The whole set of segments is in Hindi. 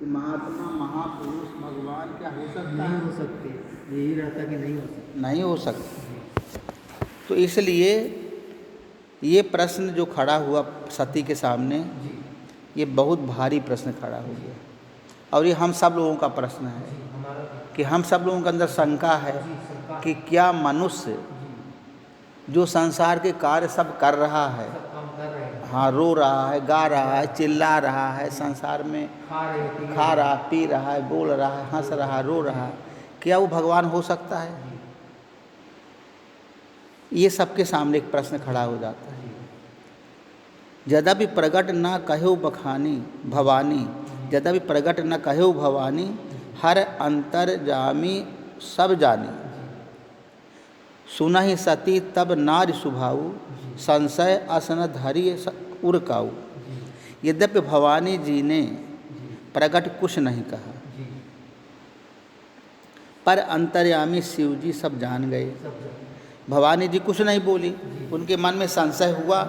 महात्मा महापुरुष भगवान क्या हो सकता नहीं है? हो सकते, यही रहता कि नहीं हो सकते। नहीं हो सकता। तो इसलिए ये प्रश्न जो खड़ा हुआ सती के सामने, जी ये बहुत भारी प्रश्न खड़ा हो गया। और ये हम सब लोगों का प्रश्न है जी, हमारा भी। कि हम सब लोगों के अंदर शंका है जी सरकार। कि क्या मनुष्य जी जो संसार के कार्य सब कर रहा है, सब काम कर रहे हैं। हाँ, रो रहा है, गा रहा है, चिल्ला रहा है, संसार में खा रहे पी खा रहे। रहा, पी रहा है, बोल रहा है, हंस रहा, रो रहा है, क्या वो भगवान हो सकता है? ये सबके सामने एक प्रश्न खड़ा हो जाता है। यद्यपि प्रगट न कहो बखानी भवानी, यद्यपि प्रगट न कहो भवानी, हर अंतर्जामी सब जानी। सुनहि सती तब नार सुभाऊ, संशय असन धरि उरकाऊ। यद्यपि भवानी जी ने प्रगट कुछ नहीं कहा, पर अंतर्यामी शिव जी सब जान गए। भवानी जी कुछ नहीं बोली, उनके मन में संशय हुआ।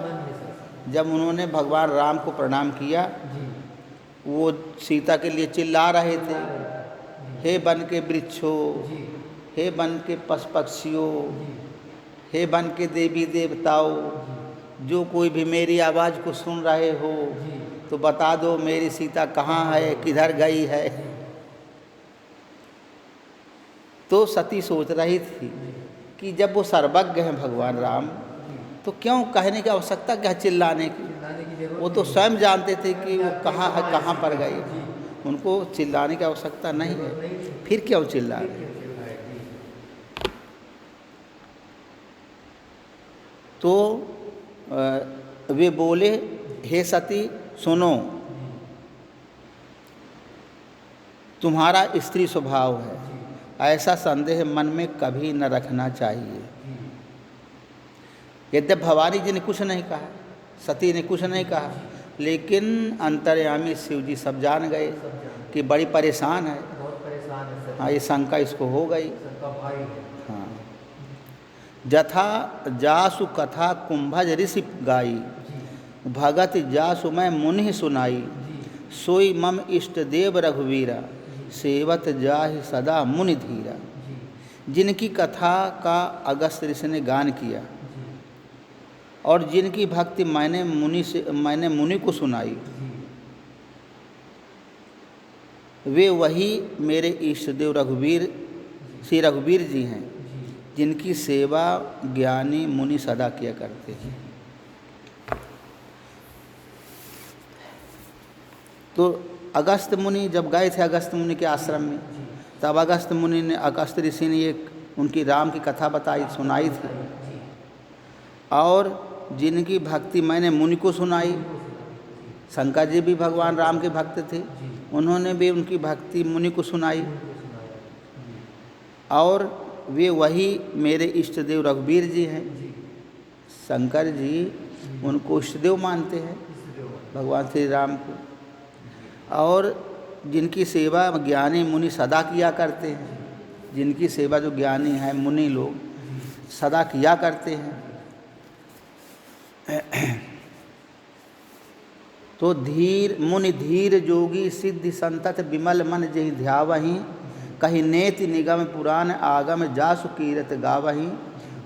जब उन्होंने भगवान राम को प्रणाम किया, वो सीता के लिए चिल्ला रहे थे, हे वन के वृक्षों, हे वन के पशु पक्षियों, हे वन के देवी देवताओं, जो कोई भी मेरी आवाज़ को सुन रहे हो तो बता दो मेरी सीता कहाँ है, किधर गई है। तो सती सोच रही थी कि जब वो सर्वज्ञ हैं भगवान राम, तो क्यों कहने की आवश्यकता क्या चिल्लाने की? वो तो स्वयं जानते थे कि वो कहाँ है, कहाँ पर गई। उनको चिल्लाने की आवश्यकता नहीं है, फिर क्यों चिल्ला रहे? तो वे बोले, हे सती सुनो, तुम्हारा स्त्री स्वभाव है, ऐसा संदेह मन में कभी न रखना चाहिए। यद्यपि भवानी जी ने कुछ नहीं कहा, सती ने कुछ नहीं कहा, लेकिन अंतर्यामी शिव जी सब जान गए कि बड़ी परेशान है। हाँ, ये शंका इसको हो गई। हाँ, जथा जासु कथा कुंभज ऋषि गाई, भगत जासु मैं मुनि सुनाई। सोई मम इष्ट देव रघुवीरा, सेवत जाहि सदा मुनि धीरा। जिनकी कथा का अगस्त ऋषि ने गान किया और जिनकी भक्ति मैंने मुनि को सुनाई, वे वही मेरे इष्ट देव रघुवीर श्री रघुवीर जी हैं, जिनकी सेवा ज्ञानी मुनि सदा किया करते हैं। तो अगस्त मुनि जब गए थे अगस्त मुनि के आश्रम में, तब अगस्त मुनि ने, अगस्त ऋषि ने एक उनकी राम की कथा बताई, सुनाई थी। और जिनकी भक्ति मैंने मुनि को सुनाई, शंकर जी भी भगवान राम के भक्त थे, उन्होंने भी उनकी भक्ति मुनि को सुनाई। और वे वही मेरे इष्ट देव रघुवीर जी हैं। शंकर जी उनको इष्ट देव मानते हैं, भगवान श्री राम को। और जिनकी सेवा ज्ञानी मुनि सदा किया करते हैं, जिनकी सेवा जो ज्ञानी है मुनि लोग सदा किया करते हैं। तो धीर मुनि धीर जोगी सिद्धि संतत विमल मन जहि ध्यावहीं, कही नेति निगम पुराण आगम जासु कीरत गावहीं।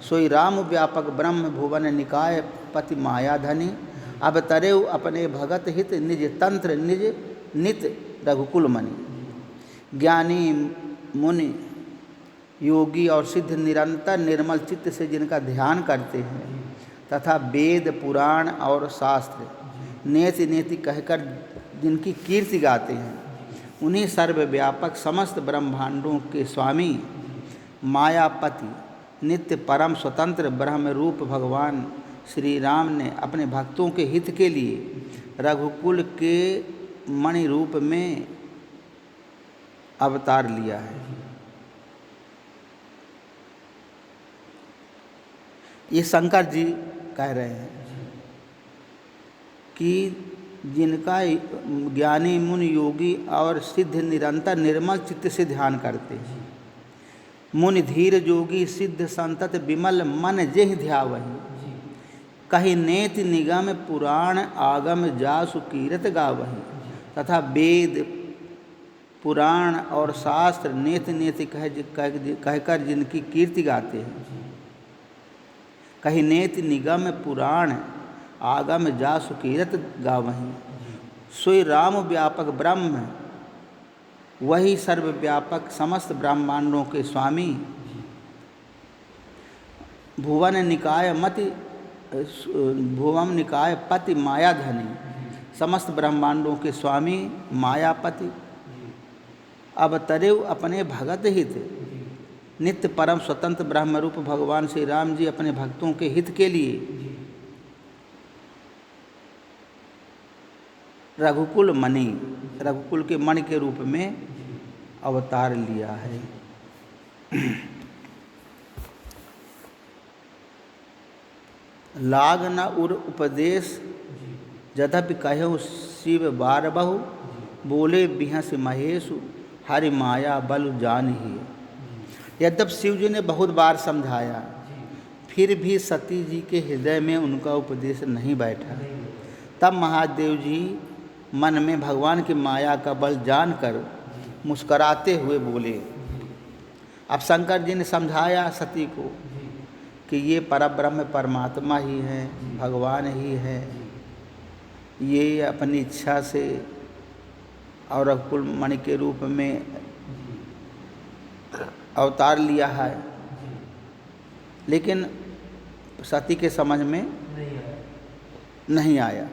सोई राम व्यापक ब्रह्म भुवन निकाय पति माया धनी, अब तरेउ अपने भगत हित निज तंत्र निज नित रघुकुल मणि। ज्ञानी मुनि योगी और सिद्ध निरंतर निर्मल चित्त से जिनका ध्यान करते हैं, तथा वेद पुराण और शास्त्र नेति नेति कहकर जिनकी कीर्ति गाते हैं, उन्हीं सर्वव्यापक समस्त ब्रह्मांडों के स्वामी मायापति नित्य परम स्वतंत्र ब्रह्म रूप भगवान श्री राम ने अपने भक्तों के हित के लिए रघुकुल के मणि रूप में अवतार लिया है। ये शंकर जी कह रहे हैं कि जिनका ज्ञानी मुनि योगी और सिद्ध निरंतर निर्मल चित्त से ध्यान करते हैं, मुनि धीर जोगी सिद्ध संतत विमल मन जेहि ध्यावहीं, कही नेति निगम पुराण आगम जासु कीरत गावहीं। तथा वेद पुराण और शास्त्र नेति नेति कहकर जिनकी कीर्ति गाते हैं। कहीं नेति निगम पुराण आगम जासु कीरत गावहीं। सोई राम व्यापक ब्रह्म वही सर्वव्यापक समस्त ब्रह्मांडों के स्वामी। भुवन निकाय पति मायाधनी समस्त ब्रह्मांडों के स्वामी मायापति। अब तरेव अपने भगत हित नित्य परम स्वतंत्र ब्रह्मरूप भगवान श्री राम जी अपने भक्तों के हित के लिए रघुकुल के मणि के रूप में अवतार लिया है। लाग न उर उपदेश यद्यपि कहो शिव बार बहु। बोले बिहस महेशु हरि माया बल जान ही। यद्यपि शिव जी ने बहुत बार समझाया, फिर भी सती जी के हृदय में उनका उपदेश नहीं बैठा। तब महादेव जी मन में भगवान की माया का बल जानकर मुस्कराते हुए बोले। अब शंकर जी ने समझाया सती को कि ये परब्रह्म परमात्मा ही है, भगवान ही है, ये अपनी इच्छा से और रघुकुल मणि के रूप में अवतार लिया है। लेकिन सती के समझ में नहीं आया।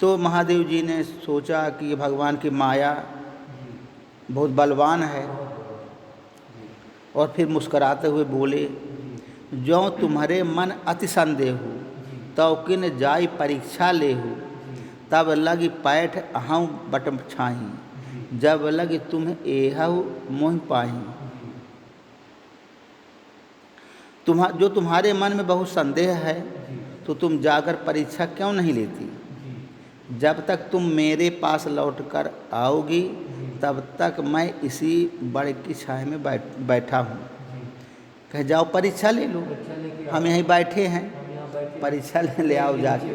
तो महादेव जी ने सोचा कि ये भगवान की माया बहुत बलवान है, और फिर मुस्कराते हुए बोले, जो तुम्हारे मन अति संदेह हो तो किन जाई परीक्षा ले हो। तब लगी पैठ अहूँ बट छाही, जब लगी तुम एहु मोह पाही। जो तुम्हारे मन में बहुत संदेह है तो तुम जाकर परीक्षा क्यों नहीं लेती। जब तक तुम मेरे पास लौटकर आओगी तब तक मैं इसी बड़ की छाया में बैठा हूँ। कह जाओ परीक्षा ले लो, हम यहीं बैठे हैं, परीक्षा ले आओ जाके।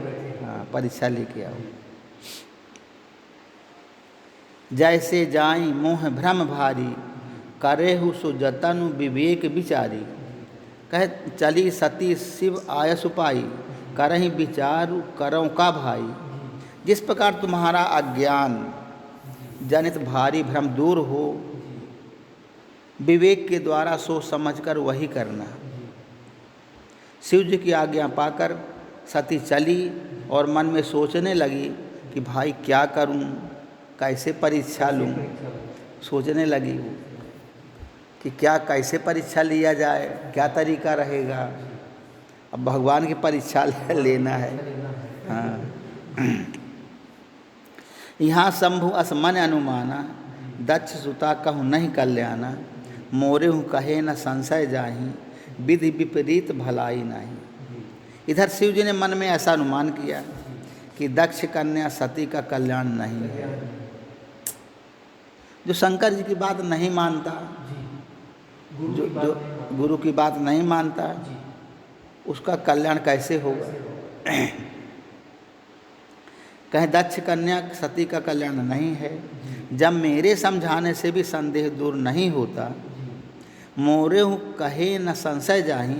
हाँ, परीक्षा लेके आओ। जैसे जाई मोह भ्रम भारी, करेहु सो जतनु विवेक विचारी। कह चली सती शिव आयस पाई, करहि विचारु करों का भाई। जिस प्रकार तुम्हारा अज्ञान जनित भारी भ्रम दूर हो, विवेक के द्वारा सोच समझकर वही करना। शिव जी की आज्ञा पाकर सती चली और मन में सोचने लगी कि भाई क्या करूं, कैसे परीक्षा लूं। सोचने लगी वो कि क्या कैसे परीक्षा लिया जाए, क्या तरीका रहेगा। अब भगवान की परीक्षा लेना है। हाँ। यहाँ शंभु अस मन अनुमाना, दक्ष सुता कहूँ नहीं कल्याणा। मोरे हूँ कहे न संशय जाही, विधि विपरीत भलाई नहीं। इधर शिव जी ने मन में ऐसा अनुमान किया कि दक्ष कन्या सती का कल्याण नहीं है। जो शंकर जी की बात नहीं मानता, जो गुरु की बात नहीं मानता, उसका कल्याण कैसे होगा। कहीं दक्ष कन्या सती का कल्याण नहीं है। जब मेरे समझाने से भी संदेह दूर नहीं होता, मोरे हूँ कहे न संशय जाही,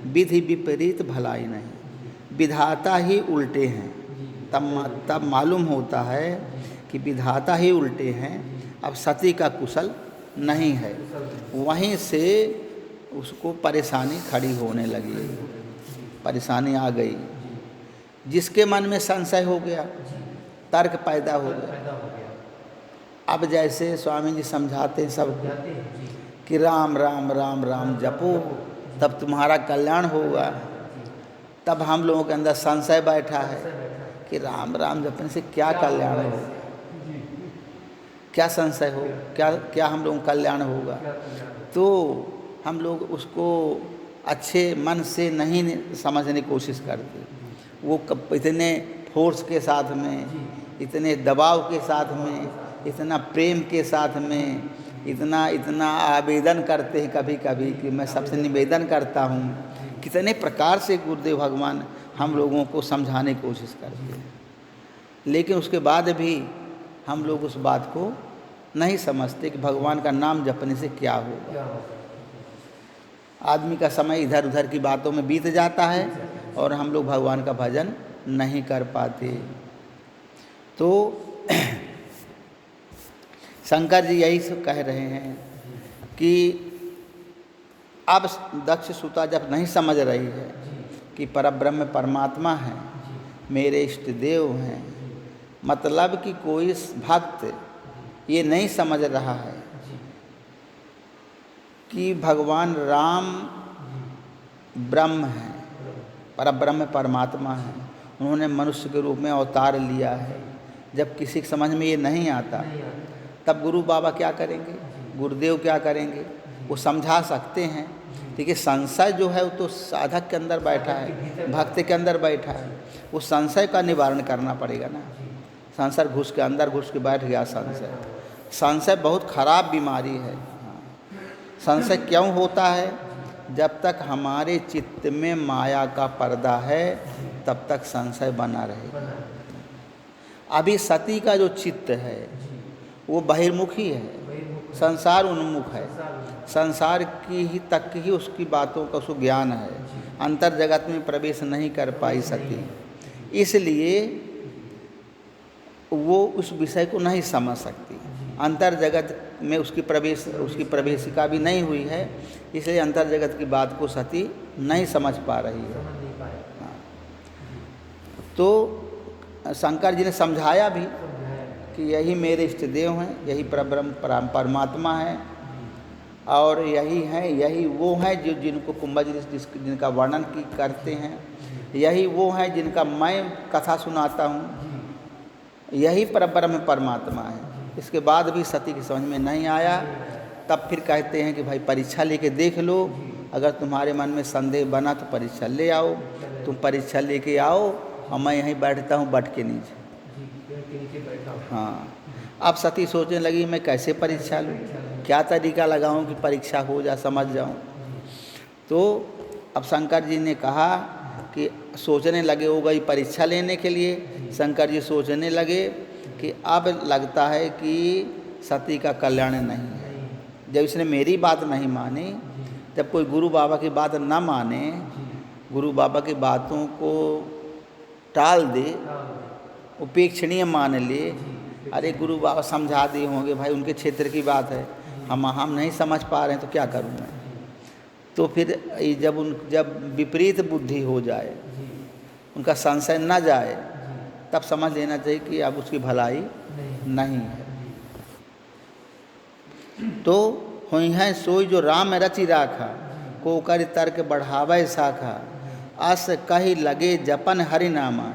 विधि विपरीत भलाई नहीं। विधाता ही उल्टे हैं, तब मालूम होता है कि विधाता ही उल्टे हैं। अब सती का कुशल नहीं है। वहीं से उसको परेशानी खड़ी होने लगी, परेशानी आ गई। जिसके मन में संशय हो गया, तर्क पैदा हो गया। अब जैसे स्वामी जी समझाते हैं सबको कि राम राम राम राम जपो तब तुम्हारा कल्याण होगा, तब हम लोगों के अंदर संशय बैठा है कि राम राम जपने से क्या कल्याण हो, क्या संशय हो, क्या हम लोगों का कल्याण होगा। तो हम लोग उसको अच्छे मन से नहीं समझने की कोशिश करते। वो इतने फोर्स के साथ में, इतने दबाव के साथ में, इतना प्रेम के साथ में, इतना आवेदन करते हैं कभी कभी कि मैं सबसे निवेदन करता हूँ। कितने प्रकार से गुरुदेव भगवान हम लोगों को समझाने की कोशिश करते हैं, लेकिन उसके बाद भी हम लोग उस बात को नहीं समझते कि भगवान का नाम जपने से क्या होगा। क्या होगा? आदमी का समय इधर उधर की बातों में बीत जाता है और हम लोग भगवान का भजन नहीं कर पाते। तो शंकर जी यही सब कह रहे हैं कि अब दक्ष सुता जब नहीं समझ रही है कि परब्रह्म परमात्मा है, मेरे इष्ट देव हैं, मतलब कि कोई भक्त ये नहीं समझ रहा है कि भगवान राम ब्रह्म है, परब्रह्म परमात्मा है, उन्होंने मनुष्य के रूप में अवतार लिया है। जब किसी के समझ में ये नहीं आता तब गुरु बाबा क्या करेंगे, गुरुदेव क्या करेंगे? वो समझा सकते हैं, देखिए संशय जो है वो तो साधक के अंदर बैठा है, भक्त के अंदर बैठा है, वो संशय का निवारण करना पड़ेगा ना। संशय घुस के अंदर घुस के बैठ गया संशय। संशय बहुत खराब बीमारी है। संशय क्यों होता है? जब तक हमारे चित्त में माया का पर्दा है तब तक संशय बना रहेगा। अभी सती का जो चित्त है वो बहिर्मुखी है, संसार उन्मुख है, संसार की ही तक ही उसकी बातों का उसको ज्ञान है, अंतर जगत में प्रवेश नहीं कर पाई सती, इसलिए वो उस विषय को नहीं समझ सकती। अंतर जगत में उसकी प्रवेशिका भी नहीं हुई है, इसलिए अंतर जगत की बात को सती नहीं समझ पा रही है। हाँ। तो शंकर जी ने समझाया भी कि यही मेरे इष्ट देव हैं, यही परब्रह्म परमात्मा है और यही हैं, यही वो हैं जो जिनको कुंभज जिनका वर्णन करते हैं, यही वो हैं जिनका मैं कथा सुनाता हूँ, यही परब्रह्म परमात्मा है। इसके बाद भी सती की समझ में नहीं आया, तब फिर कहते हैं कि भाई परीक्षा लेके देख लो, अगर तुम्हारे मन में संदेह बना तो परीक्षा ले आओ। तुम परीक्षा लेके आओ और मैं यहीं बैठता हूँ बट के नीचे। हाँ, अब सती सोचने लगी मैं कैसे परीक्षा लूँ, क्या तरीका लगाऊँ कि परीक्षा हो जा, समझ जाऊँ। तो अब शंकर जी ने कहा कि सोचने लगे हो गई परीक्षा लेने के लिए। शंकर जी सोचने लगे कि अब लगता है कि सती का कल्याण नहीं है। जब इसने मेरी बात नहीं मानी, जब कोई गुरु बाबा की बात ना माने, गुरु बाबा की बातों को टाल दे, उपेक्षणीय मान ले, अरे गुरु बाबा समझा दिए होंगे भाई, उनके क्षेत्र की बात है, हम नहीं समझ पा रहे हैं तो क्या करूँ मैं। तो फिर जब विपरीत बुद्धि हो जाए, उनका संशय न जाए, तब समझ लेना चाहिए कि अब उसकी भलाई नहीं है। तो हुई है सोई जो राम रचि राखा, को कर तर्क बढ़ावे शाखा, अस कही लगे जपन हरि नामा,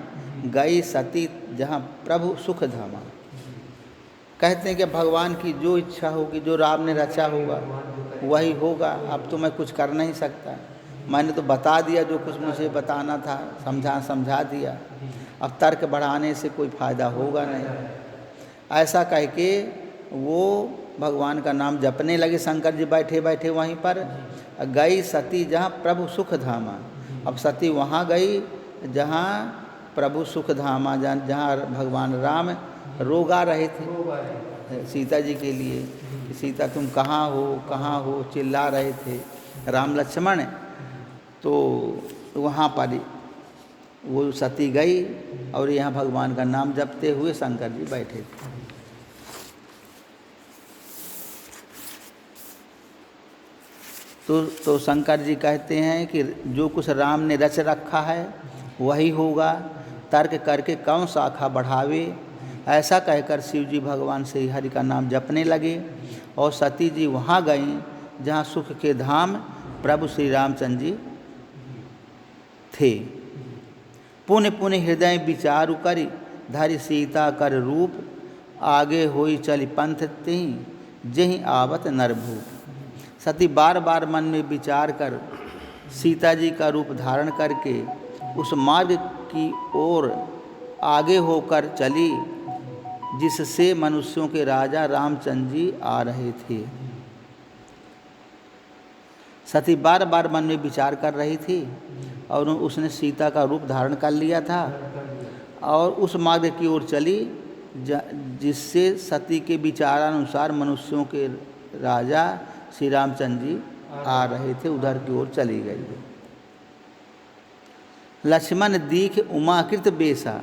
गई सती जहाँ प्रभु सुख धामा। कहते हैं कि भगवान की जो इच्छा होगी, जो राम ने रचा होगा वही होगा। अब तो मैं कुछ कर नहीं सकता, मैंने तो बता दिया जो कुछ मुझे बताना था, समझा दिया, अब तर्क बढ़ाने से कोई फ़ायदा होगा नहीं। ऐसा कह के वो भगवान का नाम जपने लगे। शंकर जी बैठे बैठे वहीं पर। गई सती जहाँ प्रभु सुख धामा, अब सती वहाँ गई जहाँ प्रभु सुख धामा, जहाँ भगवान राम रोगा रहे थे सीता जी के लिए। सीता तुम कहाँ हो चिल्ला रहे थे राम लक्ष्मण। तो वहाँ पर वो सती गई और यहाँ भगवान का नाम जपते हुए शंकर जी बैठे थे। तो शंकर जी कहते हैं कि जो कुछ राम ने रच रखा है वही होगा, तर्क करके कौन शाखा बढ़ावे। ऐसा कहकर शिव जी भगवान से हरि का नाम जपने लगे और सती जी वहाँ गईं जहाँ सुख के धाम प्रभु श्री रामचंद्र जी थे। पुण्य पुण्य हृदय विचारु करि, धरि सीता कर रूप, आगे होई चली पंथ तिहि जहि आवत नरभूप। सती बार बार मन में विचार कर सीता जी का रूप धारण करके उस मार्ग की ओर आगे होकर चली जिससे मनुष्यों के राजा रामचंद्र जी आ रहे थे। सती बार बार मन में विचार कर रही थी और उसने सीता का रूप धारण कर लिया था और उस मार्ग की ओर चली जिससे सती के विचारानुसार मनुष्यों के राजा श्री रामचंद्र जी आ रहे थे, उधर की ओर चली गई। लक्ष्मण दीख उमाकृत बेसा,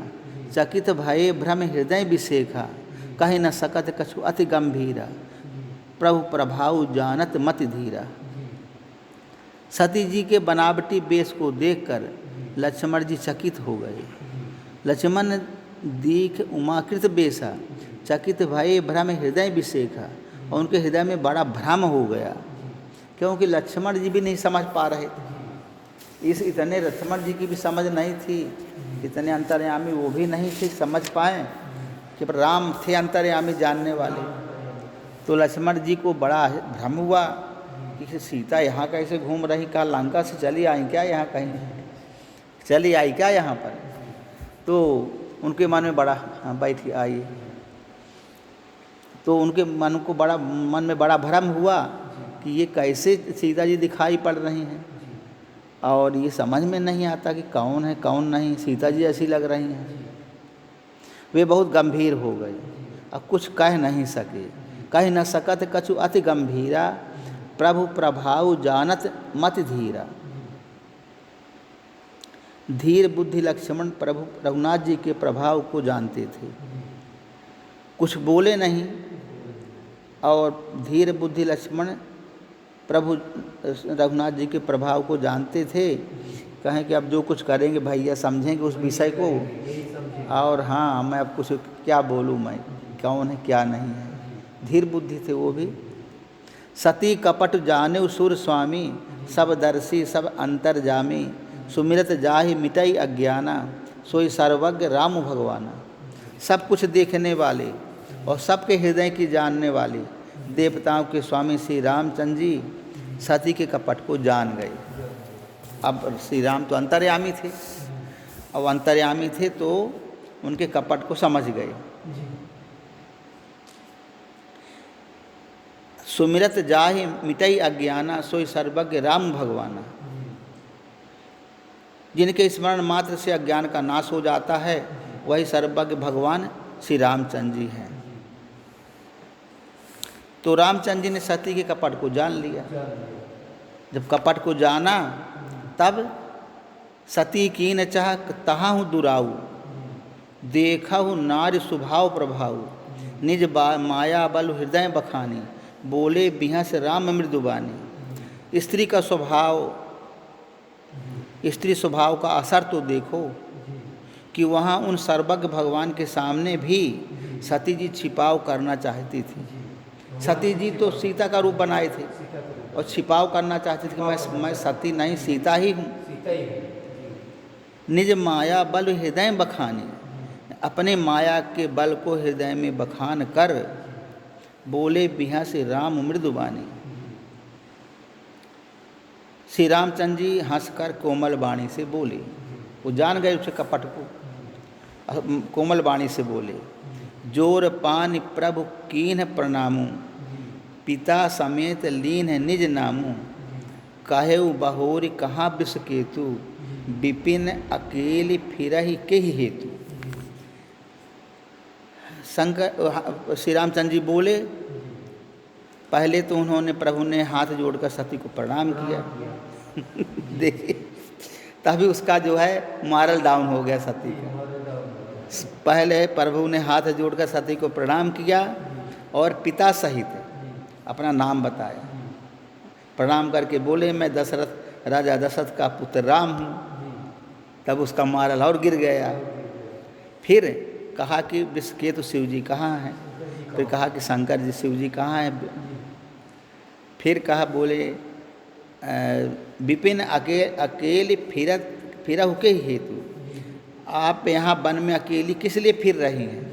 चकित भये भ्रम हृदय विशेखा, कहि न सकत कछु अति गंभीरा, प्रभु प्रभाव जानत मति धीरा। सती जी के बनावटी बेस को देखकर लक्ष्मण जी चकित हो गए। लक्ष्मण दीख उमाकृत बेसा, चकित भये भ्रम हृदय विशेखा, और उनके हृदय में बड़ा भ्रम हो गया, क्योंकि लक्ष्मण जी भी नहीं समझ पा रहे थे। इतने लक्ष्मण जी की भी समझ नहीं थी, इतने अंतर्यामी वो भी नहीं थे, समझ पाए कि राम थे अंतर्यामी जानने वाले। तो लक्ष्मण जी को बड़ा भ्रम हुआ कि सीता यहाँ कैसे घूम रही, कहा लंका से चली आई क्या, यहाँ कहीं चली आई क्या यहाँ पर। तो उनके मन में बड़ा, हाँ बैठ आई, तो उनके मन में बड़ा भ्रम हुआ कि ये कैसे सीता जी दिखाई पड़ रही हैं, और ये समझ में नहीं आता कि कौन है कौन नहीं, सीता जी ऐसी लग रही हैं। वे बहुत गंभीर हो गए, अब कुछ कह नहीं सके। कह न सकत कछु अति गंभीरा, प्रभु प्रभाव जानत मति धीरा। धीर बुद्धि लक्ष्मण प्रभु रघुनाथ जी के प्रभाव को जानते थे, कुछ बोले नहीं। और धीर बुद्धि लक्ष्मण प्रभु रघुनाथ जी के प्रभाव को जानते थे। कहें कि अब जो कुछ करेंगे भैया समझेंगे उस विषय को, और हाँ मैं अब कुछ क्या बोलूँ, मैं कौन है क्या नहीं है। धीर बुद्धि थे वो भी। सती कपट जाने सुर स्वामी, सब दर्शी सब अंतर जामी, सुमिरत जाहि मिटई अज्ञाना, सोई सर्वज्ञ राम भगवाना। सब कुछ देखने वाले और सबके हृदय की जानने वाले देवताओं के स्वामी श्री रामचंद्र जी सती के कपट को जान गए। अब श्री राम तो अंतर्यामी थे, अब अंतर्यामी थे तो उनके कपट को समझ गए। सुमिरत जाहि मिटई अज्ञाना, सोई सर्वज्ञ राम भगवाना। जिनके स्मरण मात्र से अज्ञान का नाश हो जाता है वही सर्वज्ञ भगवान श्री रामचंद्र जी हैं। तो रामचंद्र जी ने सती के कपट को जान लिया। जब कपट को जाना तब सती कीन चाह तहाहु दुराऊ, देखहु नारी स्वभाव प्रभाऊ, निज माया बल हृदय बखानी, बोले बिहस राम मृदुबानी। स्त्री का स्वभाव, स्त्री स्वभाव का असर तो देखो कि वहाँ उन सर्वज्ञ भगवान के सामने भी सती जी छिपाव करना चाहती थी। सती जी तो सीता का रूप बनाए थे और छिपाव करना चाहती थी कि मैं सती नहीं सीता ही हूँ। निज माया बल हृदय बखानी, अपने माया के बल को हृदय में बखान कर बोले बिहा से राम मृदुबानी। श्री रामचंद्र जी हंसकर कोमल वाणी से बोले, वो जान गए उसे कपट को, कोमल वाणी से बोले, जोर पान प्रभु कीन्ह प्रणामू, पिता समेत लीन निज नामू, कहेउ बहोरी कहाँ विष केतु, विपिन अकेली फिरहि केहि हेतु। शंकर श्री रामचंद्र जी बोले, पहले तो उन्होंने प्रभु ने हाथ जोड़कर सती को प्रणाम किया देखिए तभी उसका जो है मॉरल डाउन हो गया सती का। पहले प्रभु ने हाथ जोड़कर सती को प्रणाम किया और पिता सहित अपना नाम बताया, प्रणाम करके बोले मैं दशरथ राजा दशरथ का पुत्र राम हूँ। तब उसका मॉरल और गिर गया। फिर कहा कि विषकेतु शिव जी कहाँ हैं, फिर कहा कि शंकर जी शिव जी कहाँ हैं, फिर कहा बोले विपिन अकेली फिरहु के हेतु, आप यहाँ वन में अकेली किस लिए फिर रही हैं,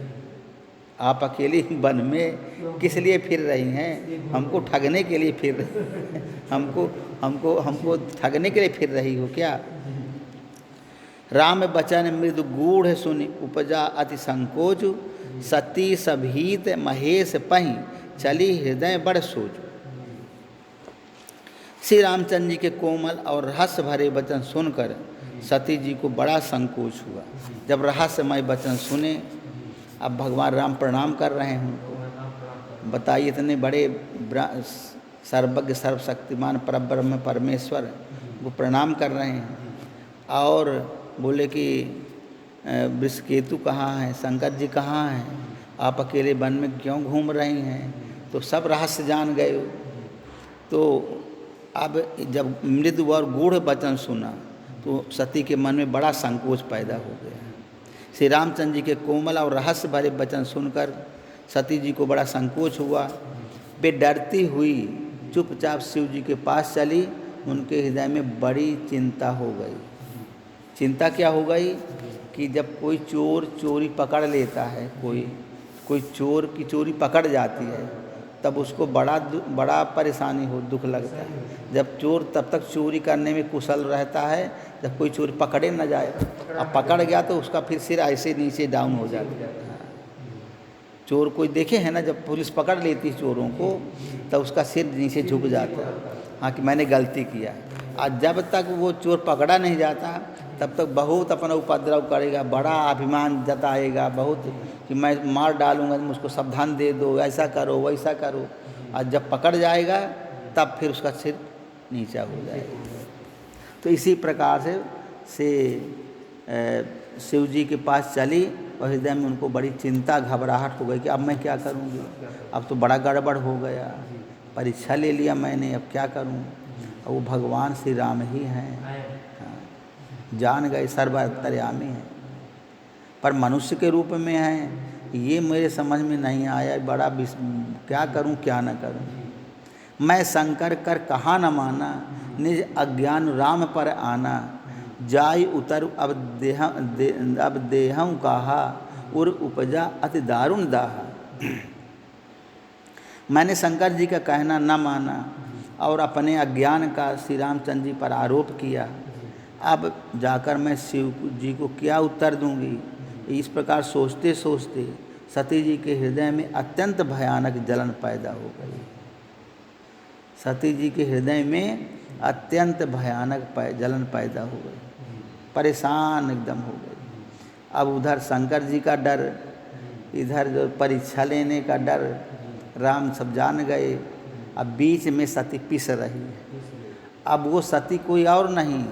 आप अकेली वन में किस लिए फिर रही हैं, हमको ठगने के लिए फिर हमको ठगने के लिए फिर रही हो क्या। राम बचन मृदु गूढ़ सुनि उपजा अति संकोच, सती सभीत महेश पहि चली हृदय बड़ सोच। श्री रामचंद्र जी के कोमल और रहस्य भरे वचन सुनकर सती जी को बड़ा संकोच हुआ। जब रहस्यमय वचन सुने अब भगवान राम प्रणाम कर रहे हैं उनको। बताइए, इतने बड़े सर्वज्ञ सर्वशक्तिमान परब्रह्म परमेश्वर वो प्रणाम कर रहे हैं। और बोले कि वृषकेतु कहाँ है, शंकर जी कहाँ हैं, आप अकेले वन में क्यों घूम रही हैं? तो सब रहस्य जान गए। तो अब जब मृदु और गूढ़ वचन सुना तो सती के मन में बड़ा संकोच पैदा हो गया। श्री रामचंद्र जी के कोमल और रहस्य भरे वचन सुनकर सती जी को बड़ा संकोच हुआ। वे डरती हुई चुपचाप शिव जी के पास चली। उनके हृदय में बड़ी चिंता हो गई। चिंता क्या हो गई कि जब कोई चोर चोरी पकड़ लेता है, कोई चोर की चोरी पकड़ जाती है, तब उसको बड़ा परेशानी हो, दुख लगता है। जब चोर तब तक चोरी करने में कुशल रहता है जब कोई चोर पकड़े न जाए। अब पकड़ गया तो उसका फिर सिर ऐसे नीचे डाउन हो जाता है। चोर कोई देखे है ना, जब पुलिस पकड़ लेती है चोरों को तब उसका सिर नीचे झुक जाता है, हाँ कि मैंने गलती किया। आज जब तक वो चोर पकड़ा नहीं जाता तब तक बहुत अपना उपद्रव करेगा, बड़ा अभिमान जताएगा बहुत कि मैं मार डालूंगा, मुझको सावधान दे दो, ऐसा करो वैसा करो। और जब पकड़ जाएगा तब फिर उसका सिर नीचा हो जाएगा। तो इसी प्रकार से शिव जी के पास चली और हृदय में उनको बड़ी चिंता घबराहट हो गई कि अब मैं क्या करूँगी, अब तो बड़ा गड़बड़ हो गया, परीक्षा ले लिया मैंने, अब क्या करूँ। और वो भगवान श्री राम ही हैं, जान गए सर्वअंतर्यामी हैं, पर मनुष्य के रूप में हैं। ये मेरे समझ में नहीं आया, बड़ा क्या करूं क्या न करूं। मैं शंकर कर कहा न माना, निज अज्ञान राम पर आना। जाय उतर अब देहं कहा, उर उपजा अति दारुण दाहा। मैंने शंकर जी का कहना न माना और अपने अज्ञान का श्री रामचंद्र जी पर आरोप किया। अब जाकर मैं शिव जी को क्या उत्तर दूंगी। इस प्रकार सोचते सोचते सती जी के हृदय में अत्यंत भयानक जलन पैदा हो गई। सती जी के हृदय में अत्यंत भयानक जलन पैदा हो गई, परेशान एकदम हो गई। अब उधर शंकर जी का डर, इधर जो परीक्षा लेने का डर, राम सब जान गए। अब बीच में सती पिस रही है। अब वो सती कोई और नहीं,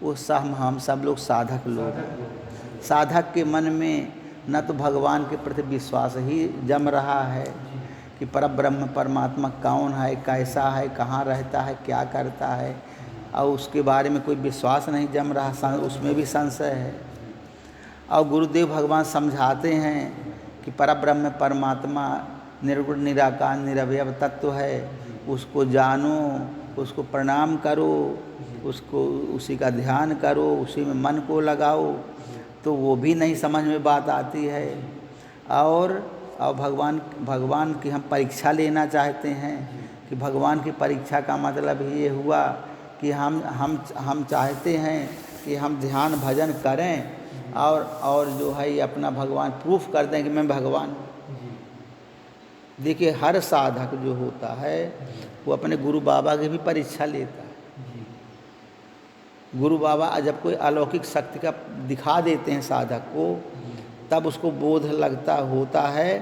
वो हम सब लोग साधक लोग हैं। साधक के मन में न तो भगवान के प्रति विश्वास ही जम रहा है कि परब्रह्म परमात्मा कौन है, कैसा है, कहाँ रहता है, क्या करता है, और उसके बारे में कोई विश्वास नहीं जम रहा, उसमें भी संशय है। और गुरुदेव भगवान समझाते हैं कि परब्रह्म परमात्मा निर्गुण निराकार निरवयव तत्व है, उसको जानो, उसको प्रणाम करो, उसको उसी का ध्यान करो, उसी में मन को लगाओ, तो वो भी नहीं समझ में बात आती है। और भगवान की हम परीक्षा लेना चाहते हैं कि भगवान की परीक्षा का मतलब ये हुआ कि हम चाहते हैं कि हम ध्यान भजन करें और जो है अपना भगवान प्रूफ कर दें कि मैं भगवान। देखिए, हर साधक जो होता है वो अपने गुरु बाबा की भी परीक्षा लेता है। गुरु बाबा जब कोई अलौकिक शक्ति का दिखा देते हैं साधक को, तब उसको बोध लगता होता है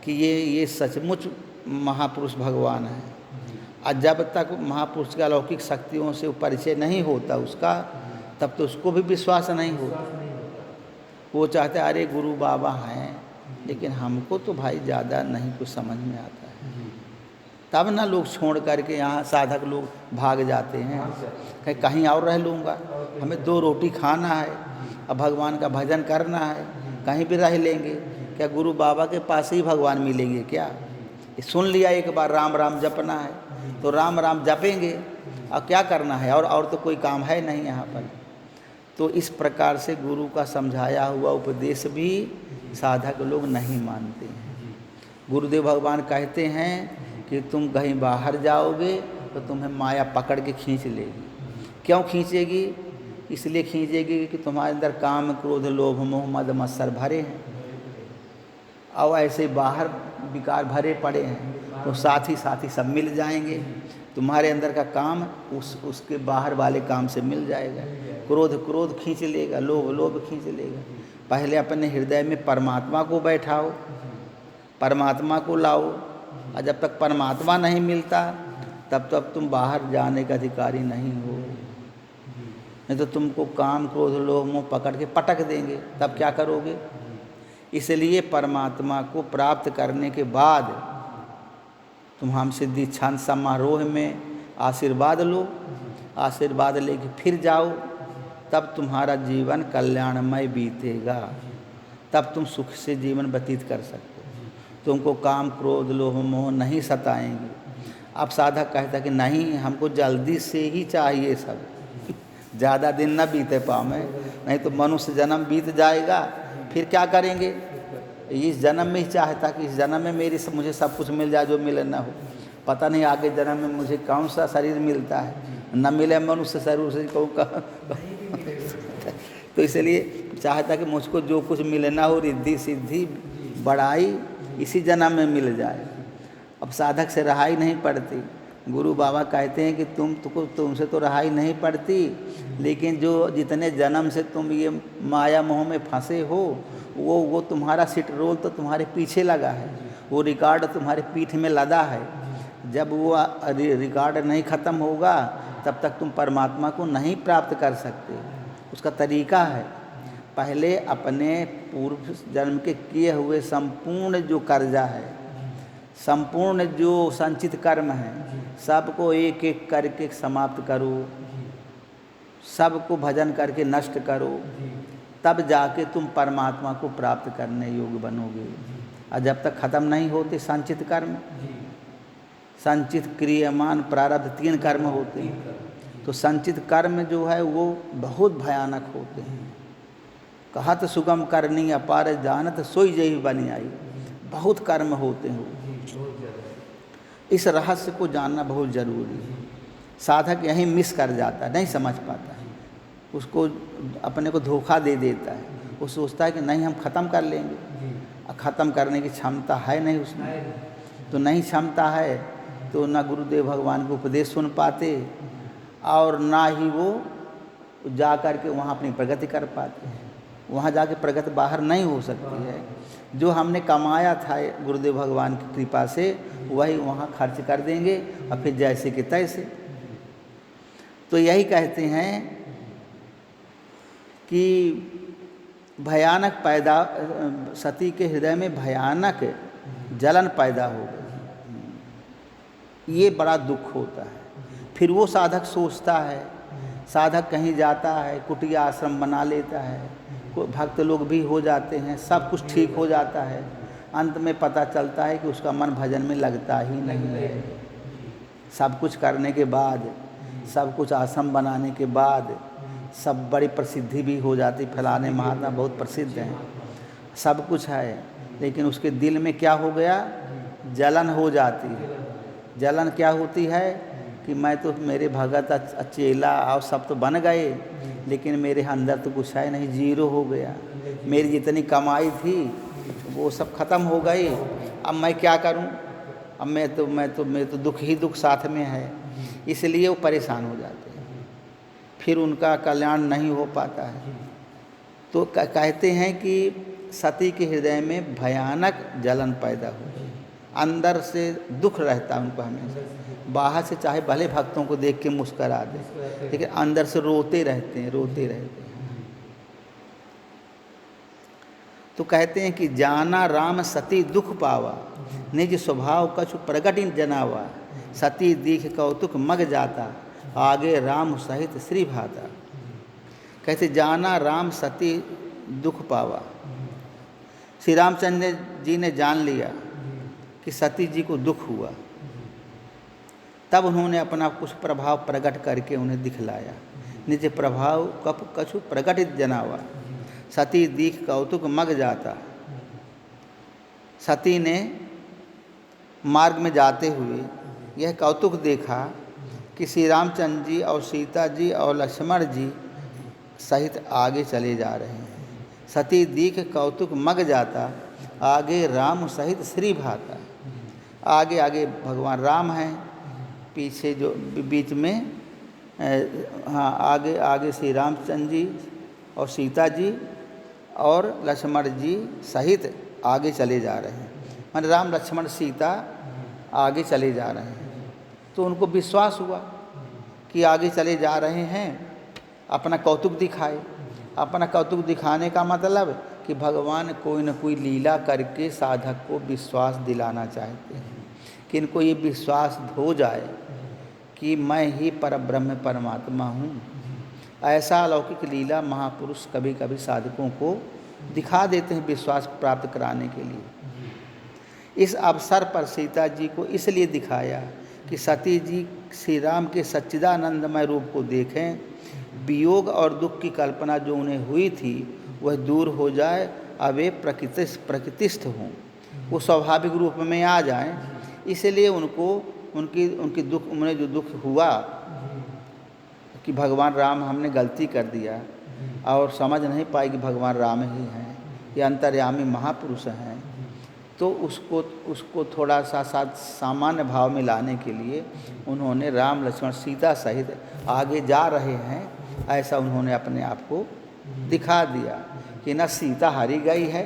कि ये सचमुच महापुरुष भगवान है। और जब तक महापुरुष के अलौकिक शक्तियों से परिचय नहीं होता उसका, तब तो उसको भी विश्वास नहीं होता। वो चाहते अरे गुरु बाबा हैं, लेकिन हमको तो भाई ज़्यादा नहीं कुछ समझ में आता है। तब ना लोग छोड़ करके यहाँ साधक लोग भाग जाते हैं, कहीं और रह लूँगा, हमें 2 रोटी खाना है, अब भगवान का भजन करना है, कहीं भी रह लेंगे। क्या गुरु बाबा के पास ही भगवान मिलेंगे क्या? सुन लिया एक बार राम राम जपना है तो राम राम जपेंगे, और क्या करना है, और तो कोई काम है नहीं यहाँ पर। तो इस प्रकार से गुरु का समझाया हुआ उपदेश भी साधक लोग नहीं मानते हैं। गुरुदेव भगवान कहते हैं कि तुम कहीं बाहर जाओगे तो तुम्हें माया पकड़ के खींच लेगी। क्यों खींचेगी? इसलिए खींचेगी कि तुम्हारे अंदर काम क्रोध लोभ मोह मद मत्सर भरे हैं, और ऐसे बाहर विकार भरे पड़े हैं, तो साथी सब मिल जाएंगे। तुम्हारे अंदर का काम उसके बाहर वाले काम से मिल जाएगा। क्रोध खींच लेगा, लोभ खींच लेगा। पहले अपने हृदय में परमात्मा को बैठाओ, परमात्मा को लाओ, और जब तक परमात्मा नहीं मिलता तब तक तुम बाहर जाने का अधिकारी नहीं हो। नहीं तो तुमको काम क्रोध लोभ मोह पकड़ के पटक देंगे, तब क्या करोगे? इसलिए परमात्मा को प्राप्त करने के बाद तुम हमसे दीक्षांत समारोह में आशीर्वाद लो, आशीर्वाद लेके फिर जाओ, तब तुम्हारा जीवन कल्याणमय बीतेगा, तब तुम सुख से जीवन व्यतीत कर सकते हो, तुमको काम क्रोध लोभ मोह नहीं सताएंगे। अब साधक कहता है कि नहीं, हमको जल्दी से ही चाहिए सब, ज़्यादा दिन न बीते पावे, नहीं तो मनुष्य जन्म बीत जाएगा, फिर क्या करेंगे? इस जन्म में ही चाहता कि इस जन्म में मुझे सब कुछ मिल जाए जो मिले न हो, पता नहीं आगे जन्म में मुझे कौन सा शरीर मिलता है, न मिले मनुष्य शरीर से कहूँ तो इसलिए चाहता कि मुझको जो कुछ मिले ना हो, रिद्धि सिद्धि बड़ाई इसी जन्म में मिल जाए। अब साधक से रहाई नहीं पड़ती। गुरु बाबा कहते हैं कि तुमसे तो रहाई नहीं पड़ती, लेकिन जो जितने जन्म से तुम ये माया मोह में फंसे हो, वो तुम्हारा सीट रोल तो तुम्हारे पीछे लगा है, वो रिकॉर्ड तुम्हारे पीठ में लदा है। जब वो रिकॉर्ड नहीं ख़त्म होगा तब तक तुम परमात्मा को नहीं प्राप्त कर सकते। उसका तरीका है, पहले अपने पूर्व जन्म के किए हुए संपूर्ण जो कर्जा है, संपूर्ण जो संचित कर्म है, सबको एक एक करके समाप्त करो, सबको भजन करके नष्ट करो, तब जाके तुम परमात्मा को प्राप्त करने योग्य बनोगे। और जब तक खत्म नहीं होते संचित कर्म, संचित क्रियमान प्रारब्ध 3 कर्म होते हैं, तो संचित कर्म जो है वो बहुत भयानक होते हैं। कहत सुगम करनी अपार जानत सोई जही बनी आई, बहुत कर्म होते हैं। इस रहस्य को जानना बहुत ज़रूरी है। साधक यहीं मिस कर जाता है, नहीं समझ पाता है, उसको अपने को धोखा दे देता है। वो सोचता है कि नहीं हम ख़त्म कर लेंगे, और ख़त्म करने की क्षमता है नहीं उसमें, तो नहीं क्षमता है तो ना गुरुदेव भगवान के उपदेश सुन पाते, और ना ही वो जा कर के वहाँ अपनी प्रगति कर पाते हैं। वहाँ जाके प्रगति बाहर नहीं हो सकती है। जो हमने कमाया था गुरुदेव भगवान की कृपा से, वही वहाँ खर्च कर देंगे, और फिर जैसे कि तैसे। तो यही कहते हैं कि भयानक पैदा, सती के हृदय में भयानक जलन पैदा हो गई। ये बड़ा दुख होता है। फिर वो साधक सोचता है, साधक कहीं जाता है, कुटिया आश्रम बना लेता है, भक्त लोग भी हो जाते हैं, सब कुछ ठीक हो जाता है, अंत में पता चलता है कि उसका मन भजन में लगता ही नहीं है। सब कुछ करने के बाद, सब कुछ आश्रम बनाने के बाद, सब बड़ी प्रसिद्धि भी हो जाती, फलाने महात्मा बहुत प्रसिद्ध हैं, सब कुछ है, लेकिन उसके दिल में क्या हो गया? जलन हो जाती है। जलन क्या होती है कि मैं तो, मेरे भगत चेला और सब तो बन गए, लेकिन मेरे अंदर तो कुछ है नहीं, जीरो हो गया। मेरी जितनी कमाई थी वो सब खत्म हो गई, अब मैं क्या करूं? अब मैं तो दुख ही दुख साथ में है। इसलिए वो परेशान हो जाते हैं, फिर उनका कल्याण नहीं हो पाता है। तो कहते हैं कि सती के हृदय में भयानक जलन पैदा हो, अंदर से दुख रहता है उनको हमेशा। बाहर से चाहे भले भक्तों को देख के मुस्करा दे, लेकिन अंदर से रोते रहते हैं, रोते रहते हैं। तो कहते हैं कि जाना राम सती दुख पावा, निज स्वभाव कछु प्रगट जनावा, सती दीख कौतुक मग जाता, आगे राम सहित श्री भाता। कहते जाना राम सती दुख पावा, श्री रामचंद्र जी ने जान लिया कि सती जी को दुख हुआ, तब उन्होंने अपना कुछ प्रभाव प्रकट करके उन्हें दिखलाया। निज प्रभाव कप कछु प्रकटित जनावा, सती दीख कौतुक मग जाता। सती ने मार्ग में जाते हुए यह कौतुक देखा कि श्री रामचंद्र जी और सीता जी और लक्ष्मण जी सहित आगे चले जा रहे हैं। सती दीख कौतुक मग जाता, आगे राम सहित श्री भाता। आगे आगे भगवान राम हैं, पीछे जो बीच में आगे आगे श्री रामचंद्र जी और सीता जी, और लक्ष्मण जी सहित आगे चले जा रहे हैं। मान राम लक्ष्मण सीता आगे चले जा रहे हैं, तो उनको विश्वास हुआ कि आगे चले जा रहे हैं, अपना कौतुक दिखाए। अपना कौतुक दिखाने का मतलब कि भगवान कोई न कोई लीला करके साधक को विश्वास दिलाना चाहते हैं कि इनको ये विश्वास हो जाए कि मैं ही परब्रह्म परमात्मा हूँ। ऐसा अलौकिक लीला महापुरुष कभी कभी साधकों को दिखा देते हैं विश्वास प्राप्त कराने के लिए। इस अवसर पर सीता जी को इसलिए दिखाया कि सती जी श्री राम के सच्चिदानंदमय रूप को देखें, वियोग और दुख की कल्पना जो उन्हें हुई थी वह दूर हो जाए, अब वे प्रकृतिस्थ हों, वो स्वाभाविक रूप में आ जाएं। इसलिए उनको उनकी दुख, उन्हें जो दुख हुआ कि भगवान राम हमने गलती कर दिया और समझ नहीं पाए कि भगवान राम ही हैं, ये अंतर्यामी महापुरुष हैं, तो उसको थोड़ा सा सामान्य भाव में लाने के लिए उन्होंने राम लक्ष्मण सीता सहित आगे जा रहे हैं ऐसा उन्होंने अपने आप को दिखा दिया कि न सीता हारी गई है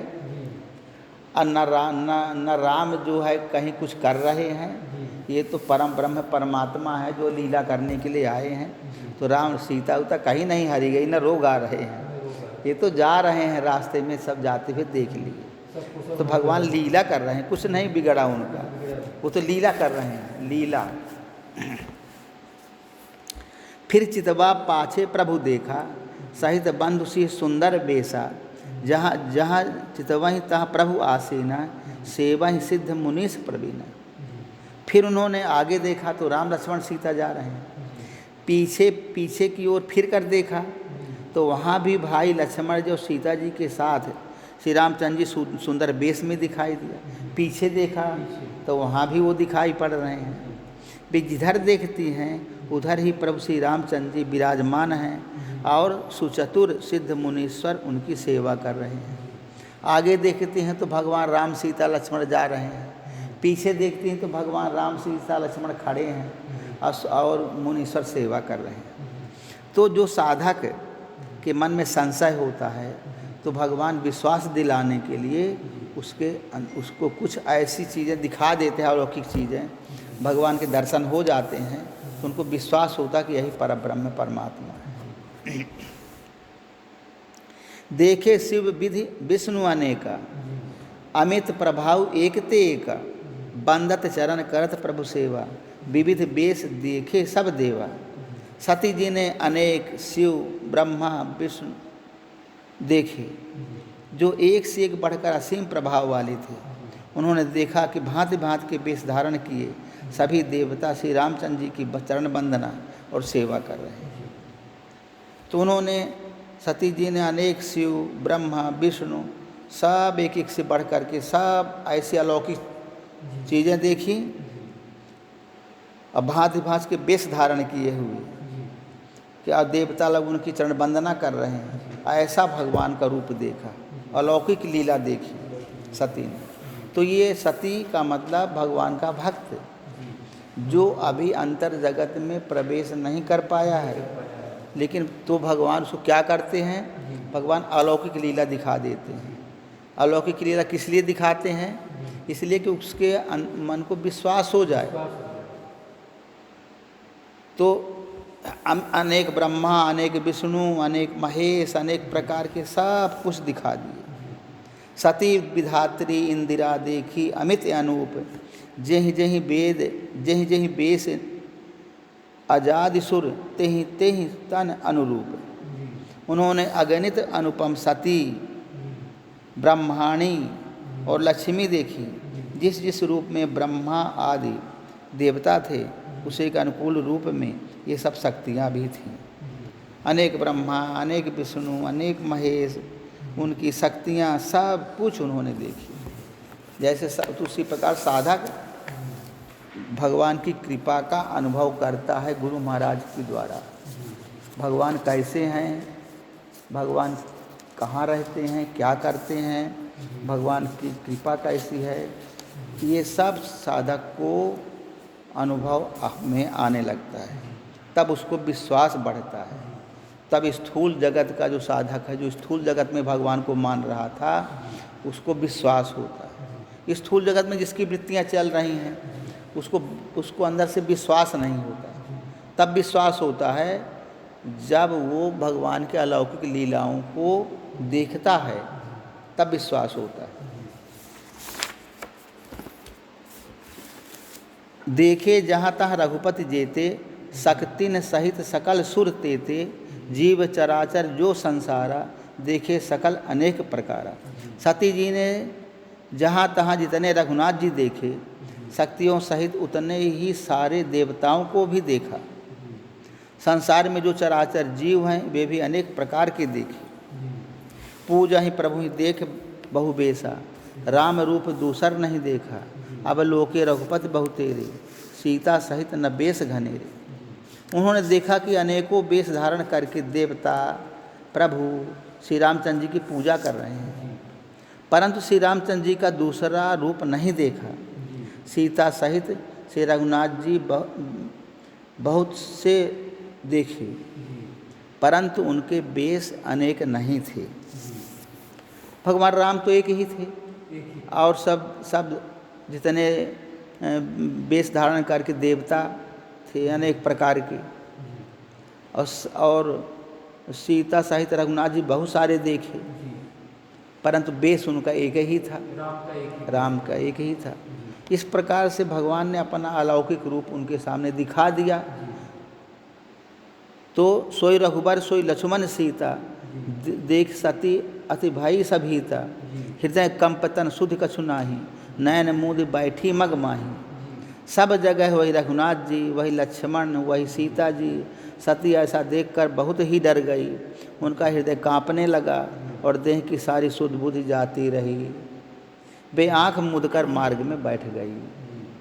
और न राम जो है कहीं कुछ कर रहे हैं। ये तो परम ब्रह्म परमात्मा है जो लीला करने के लिए आए हैं। तो राम सीता उता कहीं नहीं हारी गई, न रोग आ रहे हैं, ये तो जा रहे हैं रास्ते में, सब जाते हुए देख लिए। तो भगवान लीला कर रहे हैं, कुछ नहीं बिगड़ा उनका, वो तो लीला कर रहे हैं, लीला। फिर चितवा पाछे प्रभु देखा, सहित बंधु सी सुंदर बेसा, जहाँ जहाँ चितवहीं तहाँ प्रभु आसीना, सेवहीं सिद्ध मुनीस प्रवीणा। फिर उन्होंने आगे देखा तो राम लक्ष्मण सीता जा रहे हैं, पीछे की ओर फिर कर देखा तो वहाँ भी भाई लक्ष्मण जो सीता जी के साथ श्री रामचंद्र जी सुंदर वेश में दिखाई दिया। पीछे देखा तो वहाँ भी वो दिखाई पड़ रहे हैं। वे जिधर देखती हैं उधर ही प्रभु श्री रामचंद्र जी विराजमान हैं और सुचतुर सिद्ध मुनीश्वर उनकी सेवा कर रहे हैं। आगे देखती हैं तो भगवान राम सीता लक्ष्मण जा रहे हैं, पीछे देखती हैं तो भगवान राम सीता लक्ष्मण खड़े हैं और मुनीश्वर सेवा कर रहे हैं। तो जो साधक के मन में संशय होता है तो भगवान विश्वास दिलाने के लिए उसको कुछ ऐसी चीज़ें दिखा देते हैं, अलौकिक चीज़ें, भगवान के दर्शन हो जाते हैं तो उनको विश्वास होता है कि यही परब्रह्म परमात्मा है। देखे शिव विधि विष्णु अनेका, अमित प्रभाव एकते एका, बंदत चरण करत प्रभु सेवा, विविध वेश देखे सब देवा। सती जी ने अनेक शिव ब्रह्मा विष्णु देखे जो एक से एक बढ़कर असीम प्रभाव वाले थे। उन्होंने देखा कि भांति भांति के वेश धारण किए सभी देवता श्री रामचंद्र जी की चरण वंदना और सेवा कर रहे हैं। तो उन्होंने सती जी ने अनेक शिव ब्रह्मा विष्णु सब एक एक से बढ़ कर के सब ऐसी अलौकिक चीज़ें देखी और भांति भांति के वेश धारण किए हुए कि अब देवता लोग उनकी चरण वंदना कर रहे हैं। ऐसा भगवान का रूप देखा, अलौकिक लीला देखी सती ने। तो ये सती का मतलब भगवान का भक्त जो अभी अंतर जगत में प्रवेश नहीं कर पाया है, लेकिन तो भगवान उसको क्या करते हैं, भगवान अलौकिक लीला दिखा देते हैं। अलौकिक लीला किस लिए दिखाते हैं, इसलिए कि उसके मन को विश्वास हो जाए। तो अनेक ब्रह्मा अनेक विष्णु अनेक महेश अनेक प्रकार के सब कुछ दिखा दिए। सती विधात्री इंदिरा देखी अमित अनूप, जहि जहि वेद जहि जहि वेश आजाद सुर तेहि तेहि तन अनुरूप। उन्होंने अगणित अनुपम सती ब्रह्माणी और लक्ष्मी देखी, जिस जिस रूप में ब्रह्मा आदि देवता थे उसी के अनुकूल रूप में ये सब शक्तियाँ भी थीं। अनेक ब्रह्मा अनेक विष्णु अनेक महेश, उनकी शक्तियाँ सब कुछ उन्होंने देखी। जैसे उसी प्रकार साधक भगवान की कृपा का अनुभव करता है गुरु महाराज के द्वारा। भगवान कैसे हैं, भगवान कहाँ रहते हैं, क्या करते हैं, भगवान की कृपा कैसी है, ये सब साधक को अनुभव में आने लगता है। तब उसको विश्वास बढ़ता है तब स्थूल जगत का जो साधक है, जो स्थूल जगत में भगवान को मान रहा था, उसको विश्वास होता है। स्थूल जगत में जिसकी वृत्तियाँ चल रही हैं उसको अंदर से विश्वास नहीं होता। तब विश्वास होता है जब वो भगवान के अलौकिक लीलाओं को देखता है, तब विश्वास होता है। देखे जहाँ तहाँ रघुपति जेते, शक्तिन सहित सकल सुर तेते, जीव चराचर जो संसारा, देखे सकल अनेक प्रकारा। सती जी ने जहाँ तहाँ जितने रघुनाथ जी देखे, शक्तियों सहित उतने ही सारे देवताओं को भी देखा। संसार में जो चराचर जीव हैं वे भी अनेक प्रकार के देखे। पूजा ही प्रभु ही देख बहु बेसा, राम रूप दूसर नहीं देखा। अब लोके रघुपति बहु तेरे, सीता सहित न बेस घनेरे। उन्होंने देखा कि अनेकों वेश धारण करके देवता प्रभु श्री रामचंद्र जी की पूजा कर रहे हैं, परंतु श्री रामचंद्र जी का दूसरा रूप नहीं देखा। सीता सहित श्री रघुनाथ जी बहुत से देखे, परंतु उनके वेश अनेक नहीं थे। भगवान राम तो एक ही थे और सब जितने वेश धारण करके देवता थे अनेक प्रकार के, और सीता सहित रघुनाथ जी बहुत सारे देखे, परंतु वेश उनका एक ही था, राम का एक ही था। इस प्रकार से भगवान ने अपना अलौकिक रूप उनके सामने दिखा दिया। तो सोई रघुबर सोई लक्ष्मण सीता, देख सती अति भई सभीता। हृदय कंपतन सुध कछु नाही, नयन मूंद बैठी मग माही। सब जगह वही रघुनाथ जी, वही लक्ष्मण, वही सीता जी। सती ऐसा देखकर बहुत ही डर गई, उनका हृदय कांपने लगा और देह की सारी सुध बुध जाती रही। वे आँख मूंदकर मार्ग में बैठ गई।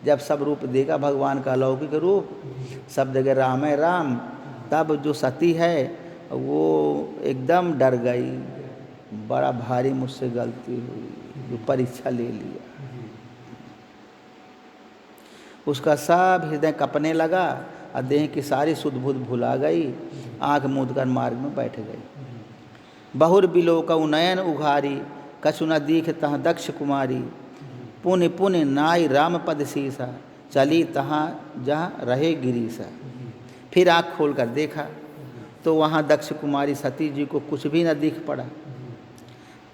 जब सब रूप देखा भगवान का अलौकिक रूप, सब जगह राम है राम, तब जो सती है वो एकदम डर गई। बड़ा भारी मुझसे गलती हुई, जो परीक्षा ले लिया। उसका सब हृदय कपने लगा और देह की सारी सुध बुध भुला गई। आँख मूंदकर मार्ग में बैठ गई। बहुर बिलोकऊ नयन उघारी, कछु न दीख तहाँ दक्ष कुमारी। पुण्य पुण्य नाई राम पद सीसा, चली तहाँ जहाँ रहे गिरीसा। फिर आँख खोलकर देखा तो वहाँ दक्ष कुमारी सती जी को कुछ भी न दिख पड़ा।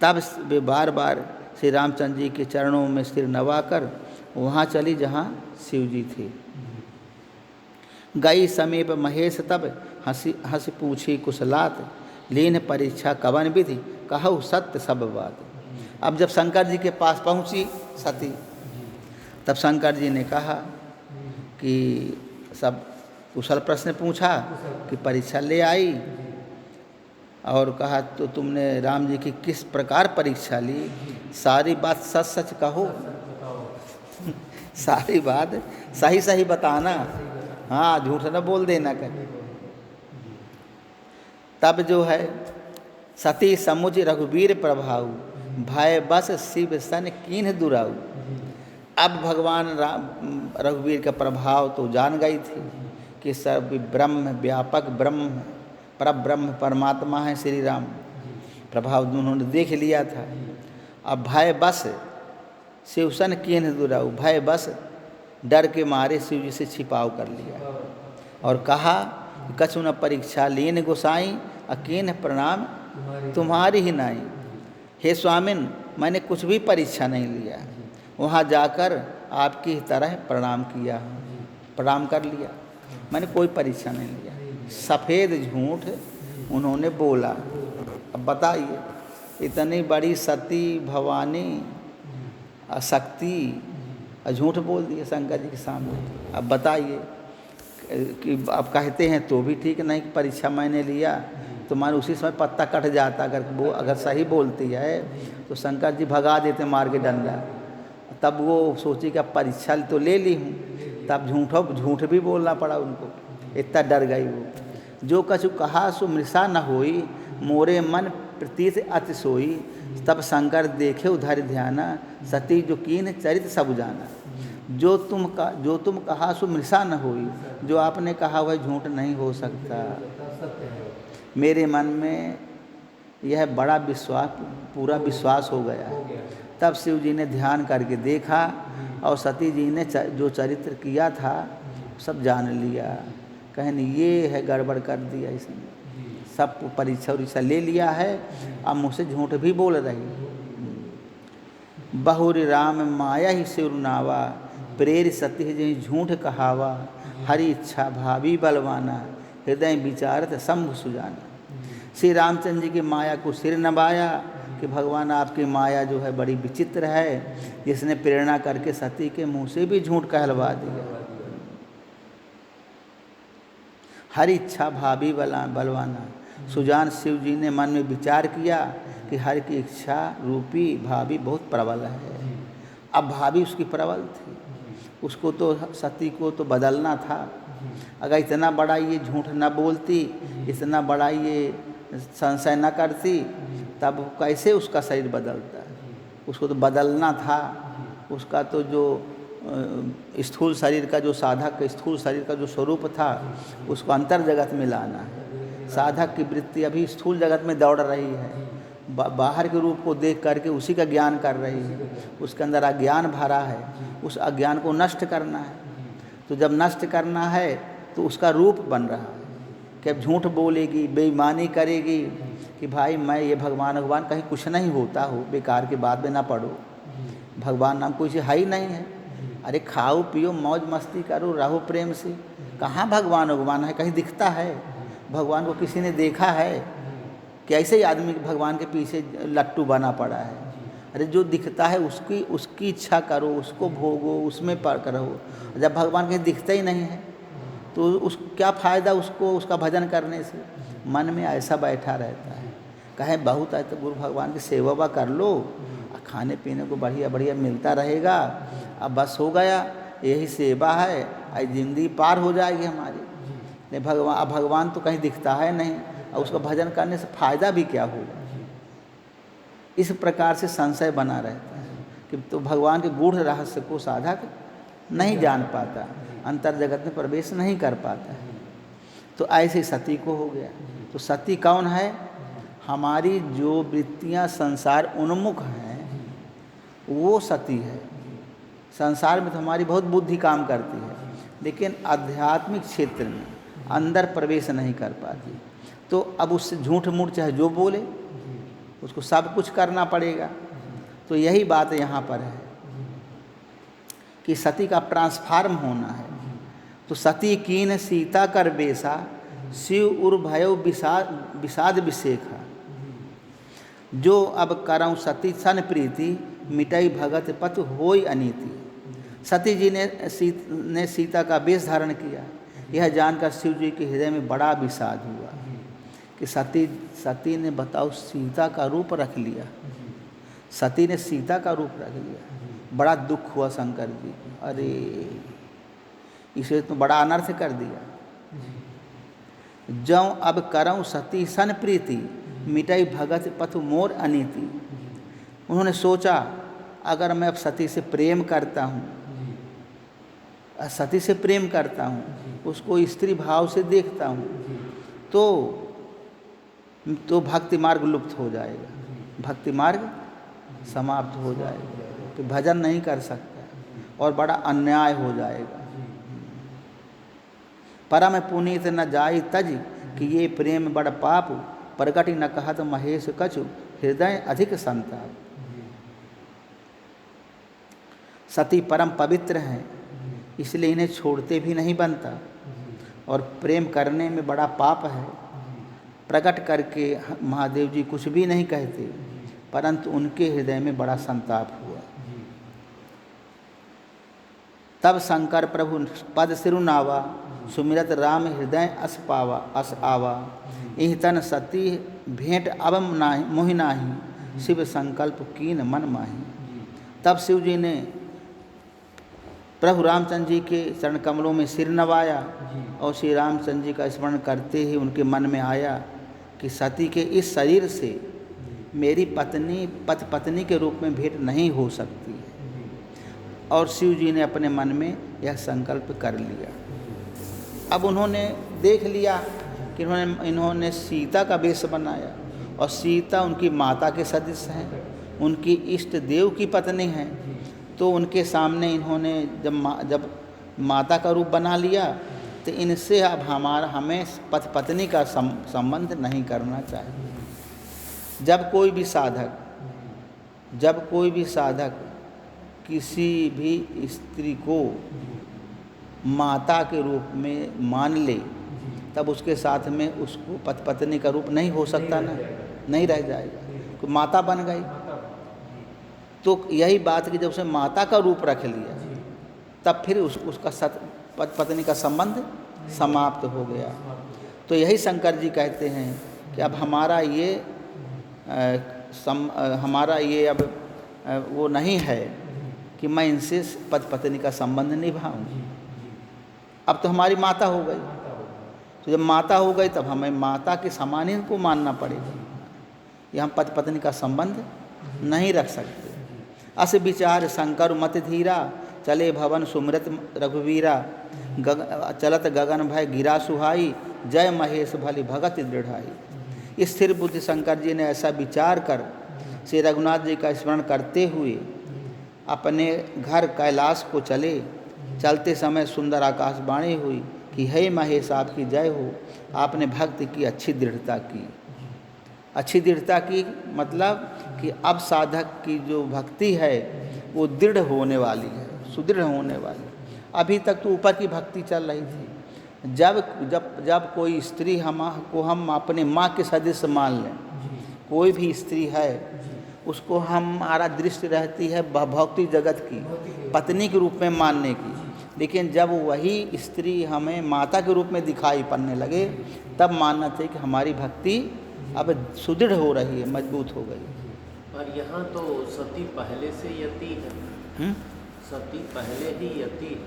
तब वे बार बार श्री रामचंद्र जी के चरणों में सिर नवाकर वहाँ चली जहाँ शिव जी थे। गई समीप महेश तब हंसी पूछी कुशलात, लीन परीक्षा कवन विधि, कहु सत्य सब बात। अब जब शंकर जी के पास पहुँची सती, तब शंकर जी ने कहा कि सब कुशल प्रश्न पूछा कि परीक्षा ले आई, और कहा तो तुमने राम जी की किस प्रकार परीक्षा ली, सारी बात सच सच कहो, सारी बात सही सही बताना, हाँ झूठ न बोल देना कर। तब जो है सती समुझ रघुवीर प्रभाऊ, भय बस शिव सन कीन्ह दुराऊ। अब भगवान रघुवीर का प्रभाव तो जान गई थी कि सब ब्रह्म व्यापक ब्रह्म परब्रह्म परमात्मा है श्री राम। प्रभाव उन्होंने देख लिया था। अब भय बस शिवसन कीन्ह दुराऊ, भय बस डर के मारे शिव जी से छिपाव कर लिया और कहा कछु न परीक्षा लीन गोसाई, अकीन प्रणाम तुम्हारी ही नाई। हे स्वामिन, मैंने कुछ भी परीक्षा नहीं लिया, वहाँ जाकर आपकी ही तरह प्रणाम किया, प्रणाम कर लिया, मैंने कोई परीक्षा नहीं लिया। सफ़ेद झूठ उन्होंने बोला। अब बताइए, इतनी बड़ी सती भवानी शक्ति झूठ बोल दिए शंकर जी के सामने। अब बताइए कि आप कहते हैं तो भी ठीक नहीं कि परीक्षा मैंने लिया, तो मान उसी समय पत्ता कट जाता। अगर सही बोलती है तो शंकर जी भगा देते मार के डंडा। तब वो सोची कि अब परीक्षा तो ले ली हूँ, तब झूठ भी बोलना पड़ा उनको, इतना डर गई वो। जो कछु कहा सो मृषा न होई, मोरे मन प्रतीत अति सोई। तब शंकर देखे उधर ध्याना, सती जो कीन चरित सब जाना। जो तुम कहा सो मृषा न होई, जो आपने कहा वह झूठ नहीं हो सकता। मेरे मन में यह बड़ा विश्वास, पूरा विश्वास हो गया हो है। गया। तब शिव जी ने ध्यान करके देखा और सती जी ने जो चरित्र किया था सब जान लिया। कहने ये है गड़बड़ कर दिया इसने, जी सब परीक्षा उरीक्षा ले लिया है, अब मुझसे झूठ भी बोल रही। बहुरी राम माया ही सिरुनावा, प्रेर सती जी झूठ कहावा, हरि इच्छा भावी बलवाना, हृदय विचारत शंभु सुजाना। श्री रामचंद्र जी की माया को सिर नवाया कि भगवान आपकी माया जो है बड़ी विचित्र है, जिसने प्रेरणा करके सती के मुंह से भी झूठ कहलवा दिया। हर इच्छा भावी बलवाना, सुजान शिव जी ने मन में विचार किया कि हर की इच्छा रूपी भावी बहुत प्रबल है। अब भावी उसकी प्रबल थी, उसको तो सती को तो बदलना था। अगर इतना बड़ा ये झूठ न बोलती, इतना बड़ा ये संशय न करती, तब कैसे उसका शरीर बदलता। उसको तो बदलना था। उसका तो जो स्थूल शरीर का जो साधक का स्थूल शरीर का जो स्वरूप था, उसको अंतर जगत में लाना है। साधक की वृत्ति अभी स्थूल जगत में दौड़ रही है, बाहर के रूप को देख करके उसी का ज्ञान कर रही है। उसके अंदर अज्ञान भरा है, उस अज्ञान को नष्ट करना है। तो जब नष्ट करना है तो उसका रूप बन रहा है कि अब झूठ बोलेगी, बेईमानी करेगी कि भाई मैं ये भगवान कहीं कुछ नहीं होता हो, बेकार की बात में ना पड़ो, भगवान नाम कोई है ही नहीं है। अरे खाओ पियो मौज मस्ती करो, रहो प्रेम से। कहाँ भगवान है, कहीं दिखता है? भगवान को किसी ने देखा है कि ऐसे ही आदमी भगवान के पीछे लट्टू बना पड़ा है? अरे जो दिखता है उसकी इच्छा करो, उसको भोगो, उसमें पर करो। जब भगवान कहीं दिखता ही नहीं है तो उस क्या फ़ायदा उसको उसका भजन करने से? मन में ऐसा बैठा रहता है। कहें बहुत है तो गुरु भगवान की सेवा कर लो, खाने पीने को बढ़िया बढ़िया मिलता रहेगा, अब बस हो गया, यही सेवा है, आज ज़िंदगी पार हो जाएगी हमारी। नहीं भगवान तो कहीं दिखता है नहीं, और उसका भजन करने से फ़ायदा भी क्या होगा? इस प्रकार से संशय बना रहता है कि तो भगवान के गूढ़ रहस्य को साधक नहीं जान पाता, अंतर जगत में प्रवेश नहीं कर पाता है। तो ऐसे सती को हो गया। तो सती कौन है? हमारी जो वृत्तियां संसार उन्मुख हैं वो सती है। संसार में तो हमारी बहुत बुद्धि काम करती है, लेकिन आध्यात्मिक क्षेत्र में अंदर प्रवेश नहीं कर पाती। तो अब उससे झूठ मूठ चाहे जो बोले, उसको सब कुछ करना पड़ेगा। तो यही बात यहाँ पर है कि सती का ट्रांसफार्म होना है। तो सती कीन सीता कर बेसा, शिव उर भयो विषाद विशेखा। जो अब करऊँ सती सन प्रीति, मिटई भगत पथ होई अनीति। सती जी ने सीता का वेश धारण किया। यह जानकर शिव जी के हृदय में बड़ा विषाद हुआ कि सती ने बताओ सीता का रूप रख लिया। सती ने सीता का रूप रख लिया। बड़ा दुख हुआ शंकर जी, अरे इसे तो बड़ा अनर्थ कर दिया। जौ अब करऊँ सती सन प्रीति, मिटई भगत पथ मोर अनीति। उन्होंने सोचा अगर मैं अब सती से प्रेम करता हूँ, उसको स्त्री भाव से देखता हूँ, तो भक्ति मार्ग लुप्त हो जाएगा, भक्ति मार्ग समाप्त हो जाएगा, तो भजन नहीं कर सकता और बड़ा अन्याय हो जाएगा। परम पुनीत न जाई तज, कि ये प्रेम बड़ पाप, प्रगति न कहत महेश कछु, हृदय अधिक संताप। सती परम पवित्र हैं, इसलिए इन्हें छोड़ते भी नहीं बनता, और प्रेम करने में बड़ा पाप है। प्रकट करके महादेव जी कुछ भी नहीं कहते, परंतु उनके हृदय में बड़ा संताप हुआ। तब शंकर प्रभु पद सिरुनावा, सुमिरत राम हृदय अस आवा। इह तन सती भेंट अब मोहि नाही, शिव संकल्प कीन मन माही। तब शिव जी ने प्रभु रामचंद्र जी के चरण कमलों में सिर नवाया, और श्री रामचंद्र जी का स्मरण करते ही उनके मन में आया कि सती के इस शरीर से मेरी पत्नी के रूप में भेंट नहीं हो सकती। और शिव जी ने अपने मन में यह संकल्प कर लिया। अब उन्होंने देख लिया कि इन्होंने सीता का वेश बनाया, और सीता उनकी माता के सदृश हैं, उनकी इष्ट देव की पत्नी हैं। तो उनके सामने इन्होंने जब माता का रूप बना लिया, तो इनसे अब हमें पति पत्नी का संबंध नहीं करना चाहिए। जब कोई भी साधक किसी भी स्त्री को माता के रूप में मान ले, तब उसके साथ में उसको पति पत्नी का रूप नहीं हो सकता ना, नहीं रह जाएगा, तो माता बन गई। तो यही बात कि जब उसने माता का रूप रख लिया, तब फिर उसका पति पत्नी का संबंध समाप्त हो गया। तो यही शंकर जी कहते हैं कि अब हमारा ये अब वो नहीं है कि मैं इनसे पति पत्नी का संबंध निभाऊं। अब तो हमारी माता हो गई, तो जब माता हो गई तब हमें माता के समान ही इनको मानना पड़ेगा। ये हम पति पत्नी का संबंध नहीं रख सकते। अस विचार शंकर मत धीरा, चले भवन सुमृत रघुवीरा। चलत गगन भय गिरा सुहाई, जय महेश भली भगत दृढ़ाई। स्थिर बुद्धि शंकर जी ने ऐसा विचार कर श्री रघुनाथ जी का स्मरण करते हुए अपने घर कैलाश को चले। चलते समय सुंदर आकाशवाणी हुई कि हे महेश आपकी जय हो, आपने भक्ति की अच्छी दृढ़ता की। अच्छी दृढ़ता की मतलब कि अब साधक की जो भक्ति है वो दृढ़ होने वाली है, सुदृढ़ होने वाली। अभी तक तो ऊपर की भक्ति चल रही थी। जब कोई स्त्री हम अपने माँ के सदृश मान लें, कोई भी स्त्री है उसको हमारा दृष्टि रहती है भौतिक जगत की, पत्नी के रूप में मानने की। लेकिन जब वही स्त्री हमें माता के रूप में दिखाई पड़ने लगे, तब मानना चाहिए कि हमारी भक्ति अब सुदृढ़ हो रही है, मजबूत हो गई। और यहाँ तो सती पहले से यति है। सती पहले ही यति है।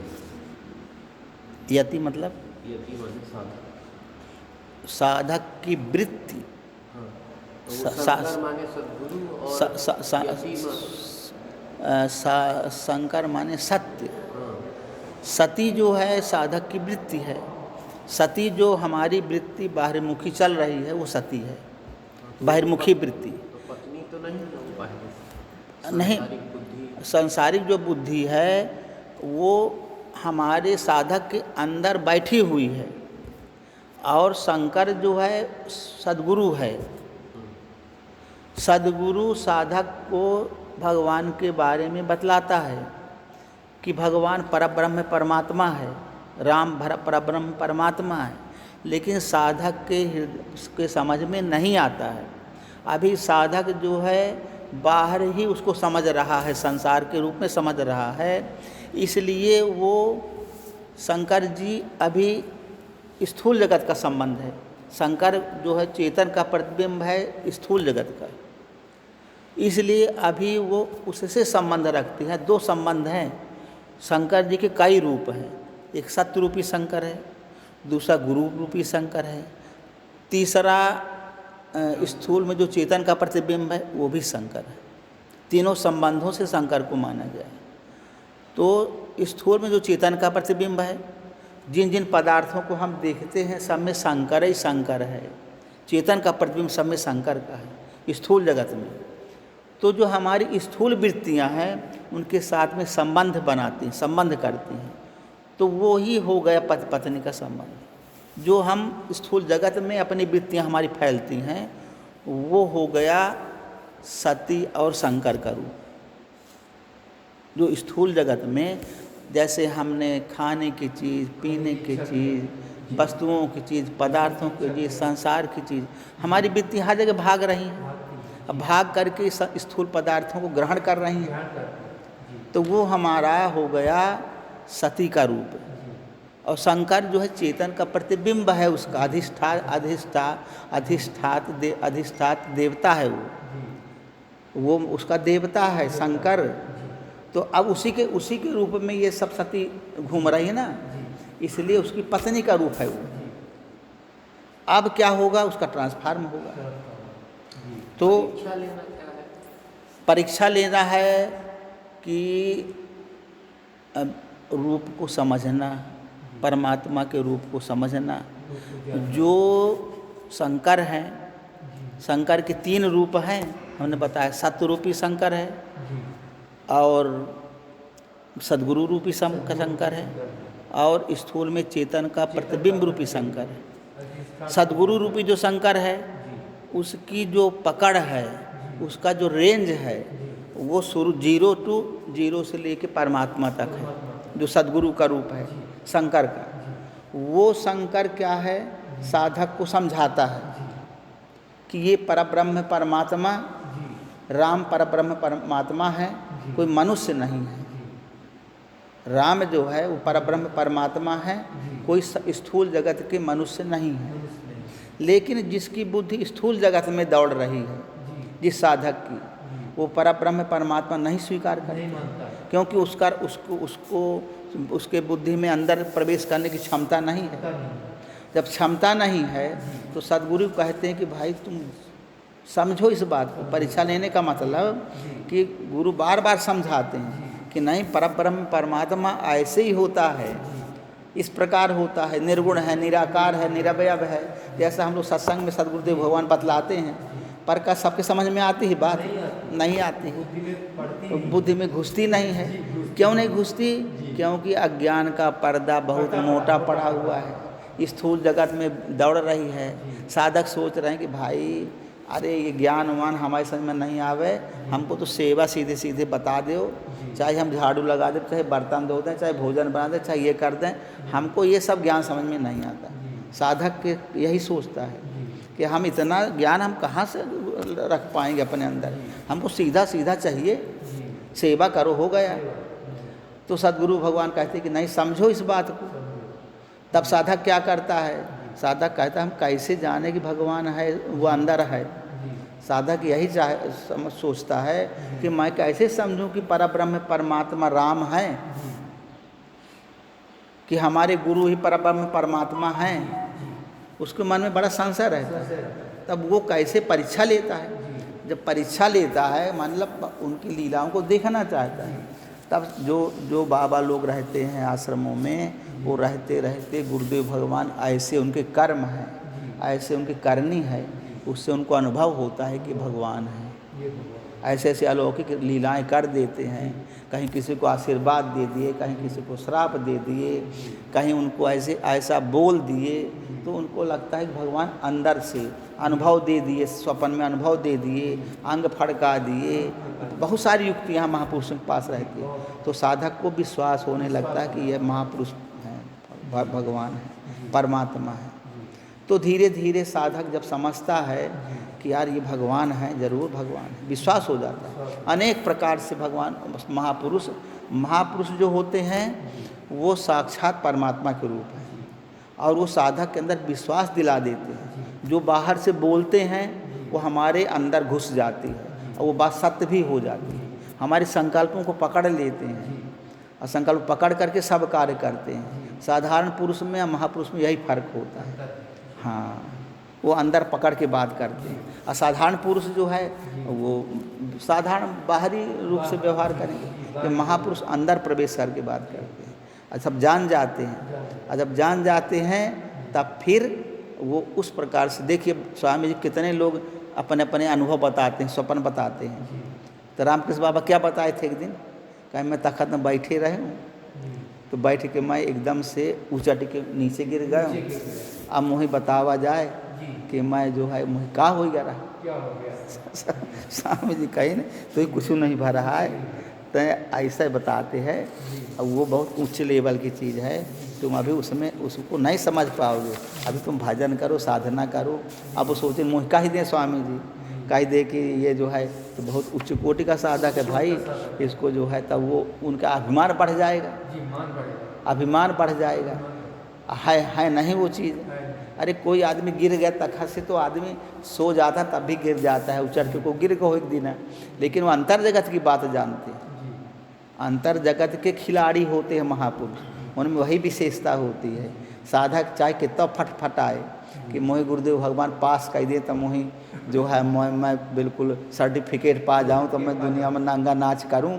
यति मतलब यति माने साधक, साधक की वृत्ति। हाँ, तो वो शंकर माने सद्गुरु और यति शंकर माने सत्य। हाँ। सती जो है साधक की वृत्ति है। सती जो हमारी वृत्ति बाहरमुखी चल रही है वो सती है, बाहरमुखी वृत्ति। तो पत्नी तो नहीं है वो बाहर नहीं, सांसारिक जो बुद्धि है वो हमारे साधक के अंदर बैठी हुई है, और शंकर जो है सद्गुरु है। सद्गुरु साधक को भगवान के बारे में बतलाता है कि भगवान परब्रह्म परमात्मा है, राम परब्रह्म परमात्मा है। लेकिन साधक के समझ में नहीं आता है। अभी साधक जो है बाहर ही उसको समझ रहा है, संसार के रूप में समझ रहा है। इसलिए वो शंकर जी अभी स्थूल जगत का संबंध है। शंकर जो है चेतन का प्रतिबिंब है स्थूल जगत का, इसलिए अभी वो उससे संबंध रखते हैं। दो संबंध हैं। शंकर जी के कई रूप हैं, एक सत्य रूपी शंकर है, दूसरा गुरु रूपी शंकर है, तीसरा स्थूल में जो चेतन का प्रतिबिंब है वो भी शंकर है। तीनों संबंधों से शंकर को माना गया है। तो स्थूल में जो चेतन का प्रतिबिंब है, जिन जिन पदार्थों को हम देखते हैं सब में शंकर ही शंकर है। चेतन का प्रतिबिंब सब में शंकर का है स्थूल जगत में। तो जो हमारी स्थूल वृत्तियां हैं उनके साथ में संबंध बनाती हैं, संबंध करती हैं, तो वो ही हो गया पति पत्नी का संबंध। जो हम स्थूल जगत में अपनी वृत्तियां हमारी फैलती हैं वो हो गया सती और शंकर का रूप। जो स्थूल जगत में जैसे हमने खाने की चीज़, पीने की चीज़, वस्तुओं की चीज़, पदार्थों की चीज़, संसार की चीज़, हमारी वृत्ति हर जगह भाग रही हैं। अब भाग करके स्थूल पदार्थों को ग्रहण कर रही हैं, तो वो हमारा हो गया सती का रूप। और शंकर जो है चेतन का प्रतिबिंब है, उसका अधिष्ठात देवता है वो उसका देवता है शंकर। तो अब उसी के रूप में ये सब सती घूम रही है ना, इसलिए उसकी पत्नी का रूप है वो। अब क्या होगा, उसका ट्रांसफार्म होगा। तो परीक्षा लेना है कि रूप को समझना, परमात्मा के रूप को समझना, जो शंकर हैं, शंकर के 3 रूप हैं हमने बताया। सत्य रूपी शंकर है और सद्गुरु रूपी शंकर है और स्थूल में चेतन का प्रतिबिंब रूपी शंकर है। सद्गुरु रूपी जो शंकर है उसकी जो पकड़ है, उसका जो रेंज है वो शुरू 0 to 0 से लेके परमात्मा तक है। जो सद्गुरु का रूप है शंकर का, वो शंकर क्या है, साधक को समझाता है कि ये परब्रह्म परमात्मा, राम परब्रह्म परमात्मा है, कोई मनुष्य नहीं है। राम जो है वो परब्रह्म परमात्मा है, कोई स्थूल जगत के मनुष्य नहीं है। लेकिन जिसकी बुद्धि स्थूल जगत में दौड़ रही है, जिस साधक की, वो परब्रह्म परमात्मा नहीं स्वीकार करता, क्योंकि उसके बुद्धि में अंदर प्रवेश करने की क्षमता नहीं है। जब क्षमता नहीं है तो सद्गुरु कहते हैं कि भाई तुम समझो इस बात को। परीक्षा लेने का मतलब कि गुरु बार बार समझाते हैं कि नहीं, परब्रह्म परमात्मा ऐसे ही होता है, इस प्रकार होता है, निर्गुण है, निराकार है, निरवयव है। जैसा हम लोग सत्संग में सद्गुरुदेव भगवान बतलाते हैं, पर का सबके समझ में आती है बात? नहीं आती है, बुद्धि में घुसती नहीं है। क्यों नहीं घुसती? क्योंकि अज्ञान का पर्दा बहुत मोटा पड़ा हुआ है, स्थूल जगत में दौड़ रही है। साधक सोच रहे हैं कि भाई अरे ये ज्ञानवान हमारे समझ में नहीं आवे, हमको तो सेवा सीधे सीधे बता दो, चाहे हम झाड़ू लगा दें, चाहे बर्तन धो दें, चाहे भोजन बना दें, चाहे ये कर दें, हमको ये सब ज्ञान समझ में नहीं आता। साधक के यही सोचता है कि हम इतना ज्ञान हम कहाँ से रख पाएंगे अपने अंदर, हमको सीधा सीधा चाहिए, सेवा करो, हो गया। तो सद्गुरु भगवान कहते कि नहीं, समझो इस बात को। तब साधक क्या करता है? साधक कहता है हम कैसे जाने कि भगवान है, वो अंदर है। साधक यही सोचता है कि मैं कैसे समझूं कि परब्रह्म परमात्मा राम है, कि हमारे गुरु ही परब्रह्म परमात्मा हैं। उसके मन में बड़ा संशय रहता है। तब वो कैसे परीक्षा लेता है? जब परीक्षा लेता है मतलब उनकी लीलाओं को देखना चाहता है। तब जो बाबा लोग रहते हैं आश्रमों में, वो रहते रहते गुरुदेव भगवान ऐसे उनके कर्म हैं, ऐसे उनकी करनी है, उससे उनको अनुभव होता है कि भगवान है। ऐसे ऐसे अलौकिक लीलाएं कर देते हैं। कहीं किसी को आशीर्वाद दे दिए, कहीं किसी को श्राप दे दिए, कहीं उनको ऐसा बोल दिए, तो उनको लगता है कि भगवान अंदर से अनुभव दे दिए, स्वप्न में अनुभव दे दिए, अंग फड़का दिए। बहुत सारी युक्तियाँ महापुरुषों के पास रहती है, तो साधक को विश्वास होने लगता है कि यह महापुरुष हैं, भगवान है, परमात्मा है। तो धीरे धीरे साधक जब समझता है कि यार ये भगवान है, जरूर भगवान है, विश्वास हो जाता है। अनेक प्रकार से भगवान महापुरुष जो होते हैं वो साक्षात परमात्मा के रूप हैं, और वो साधक के अंदर विश्वास दिला देते हैं। जो बाहर से बोलते हैं वो हमारे अंदर घुस जाती है और वो बात सत्य भी हो जाती है। हमारे संकल्पों को पकड़ लेते हैं और संकल्प पकड़ करके सब कार्य करते हैं। साधारण पुरुष में या महापुरुष में यही फर्क होता है। हाँ, वो अंदर पकड़ के बात करते हैं। असाधारण पुरुष जो है वो साधारण बाहरी रूप से व्यवहार करेंगे, महापुरुष अंदर प्रवेश करके बात करते हैं और सब जान जाते हैं। और जब जान जाते हैं तब फिर वो उस प्रकार से, देखिए स्वामी जी कितने लोग अपने अपने अनुभव बताते हैं, स्वप्न बताते हैं। तो रामकृष्ण बाबा क्या बताए थे एक दिन, कहीं मैं तखत में बैठे रहे हूँ, तो बैठ के मैं एकदम से उचट के नीचे गिर गया हूँ। अब मुझे बतावा जाए कि मैं जो है मुझे का हो गया रहा। स्वामी जी कहीं नहीं, तो ये कुछ नहीं भर रहा है, तो ऐसा बताते हैं। अब वो बहुत उच्च लेवल की चीज़ है, तुम अभी उसमें उसको नहीं समझ पाओगे। अभी तुम भजन करो, साधना करो। अब वो सोचे मुझे कह दें स्वामी जी, कह दे कि ये जो है तो बहुत उच्च कोटि का साधक है भाई, इसको जो है तब वो उनका अभिमान बढ़ जाएगा, अभिमान बढ़ जाएगा। है नहीं वो चीज़। अरे कोई आदमी गिर गया तखत से तो आदमी सो जाता तब भी गिर जाता है, उचट के को गिर को एक दिन है, लेकिन वो अंतर जगत की बात जानते हैं। अंतर जगत के खिलाड़ी होते हैं महापुरुष, उनमें वही विशेषता होती है। साधक चाहे कितना फटफटाए कि मोहि गुरुदेव भगवान पास कर दे तो मोहि जो है मैं बिल्कुल सर्टिफिकेट पा जाऊं, तो मैं दुनिया में नंगा नाच करूं,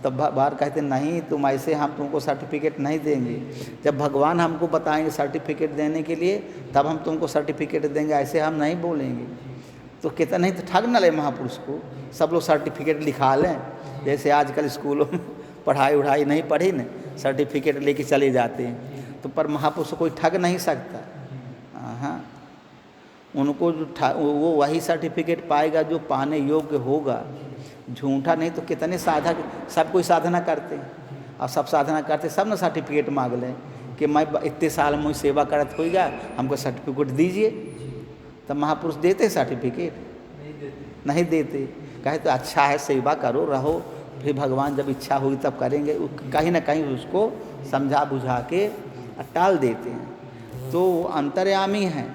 तब बाहर कहते नहीं तुम ऐसे हम तुमको सर्टिफिकेट नहीं देंगे। जब भगवान हमको बताएंगे सर्टिफिकेट देने के लिए तब हम तुमको सर्टिफिकेट देंगे, ऐसे हम नहीं बोलेंगे। तो कहता नहीं तो ठग न ले महापुरुष को, सब लोग सर्टिफिकेट लिखा लें, जैसे आजकल स्कूलों में पढ़ाई उढ़ाई नहीं पढ़ी न, सर्टिफिकेट लेके चले जाते हैं। तो पर महापुरुष को कोई ठग नहीं सकता। हाँ, उनको जो वो वही सर्टिफिकेट पाएगा जो पाने योग्य होगा, झूठा नहीं। तो कितने साधक सब कोई साधना करते हैं, और सब साधना करते सब ना सर्टिफिकेट मांग लें कि मैं इतने साल मुझे सेवा करत होगा, हमको सर्टिफिकेट दीजिए। तब महापुरुष देते सर्टिफिकेट? नहीं देते। कहे तो अच्छा है सेवा करो रहो, फिर भगवान जब इच्छा हुई तब करेंगे। कहीं ना कहीं उसको समझा बुझा के टाल देते हैं। तो अंतर्यामी हैं।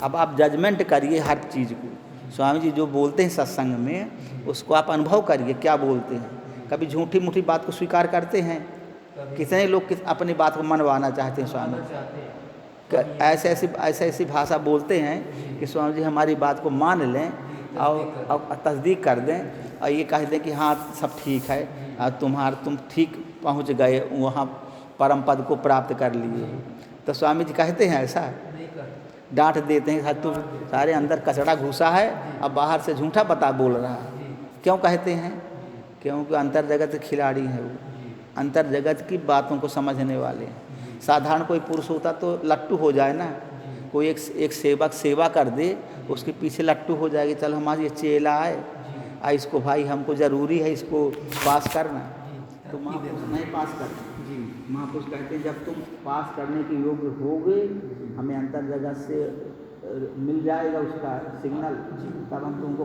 अब आप जजमेंट करिए हर चीज़ को। स्वामी जी जो बोलते हैं सत्संग में उसको आप अनुभव करिए, क्या बोलते हैं। कभी झूठी मूठी बात को स्वीकार करते हैं? कितने लोग अपनी बात को मनवाना चाहते हैं स्वामी, ऐसे ऐसी भाषा बोलते हैं कि स्वामी जी हमारी बात को मान लें और तस्दीक कर दें और ये कह दें कि हाँ सब ठीक है, तुम ठीक पहुंच गए वहाँ, परम पद को प्राप्त कर लिए। तो स्वामी जी कहते हैं ऐसा? डांट देते हैं, तू सारे अंदर कचड़ा घुसा है अब बाहर से झूठा बता बोल रहा है। क्यों कहते हैं? क्योंकि अंतर जगत के खिलाड़ी हैं वो, अंतर जगत की बातों को समझने वाले हैं। साधारण कोई पुरुष होता तो लट्टू हो जाए ना, कोई एक सेवक सेवा कर दे उसके पीछे लट्टू हो जाएगी, चलो हमारा ये चेला है इसको भाई हमको ज़रूरी है इसको पास करना। तो महापुरुष नहीं पास करते जी। महापुरुष कहते हैं जब तुम पास करने के योग्य होगे, हमें अंतर जगत से मिल जाएगा उसका सिग्नल, तब हम तुमको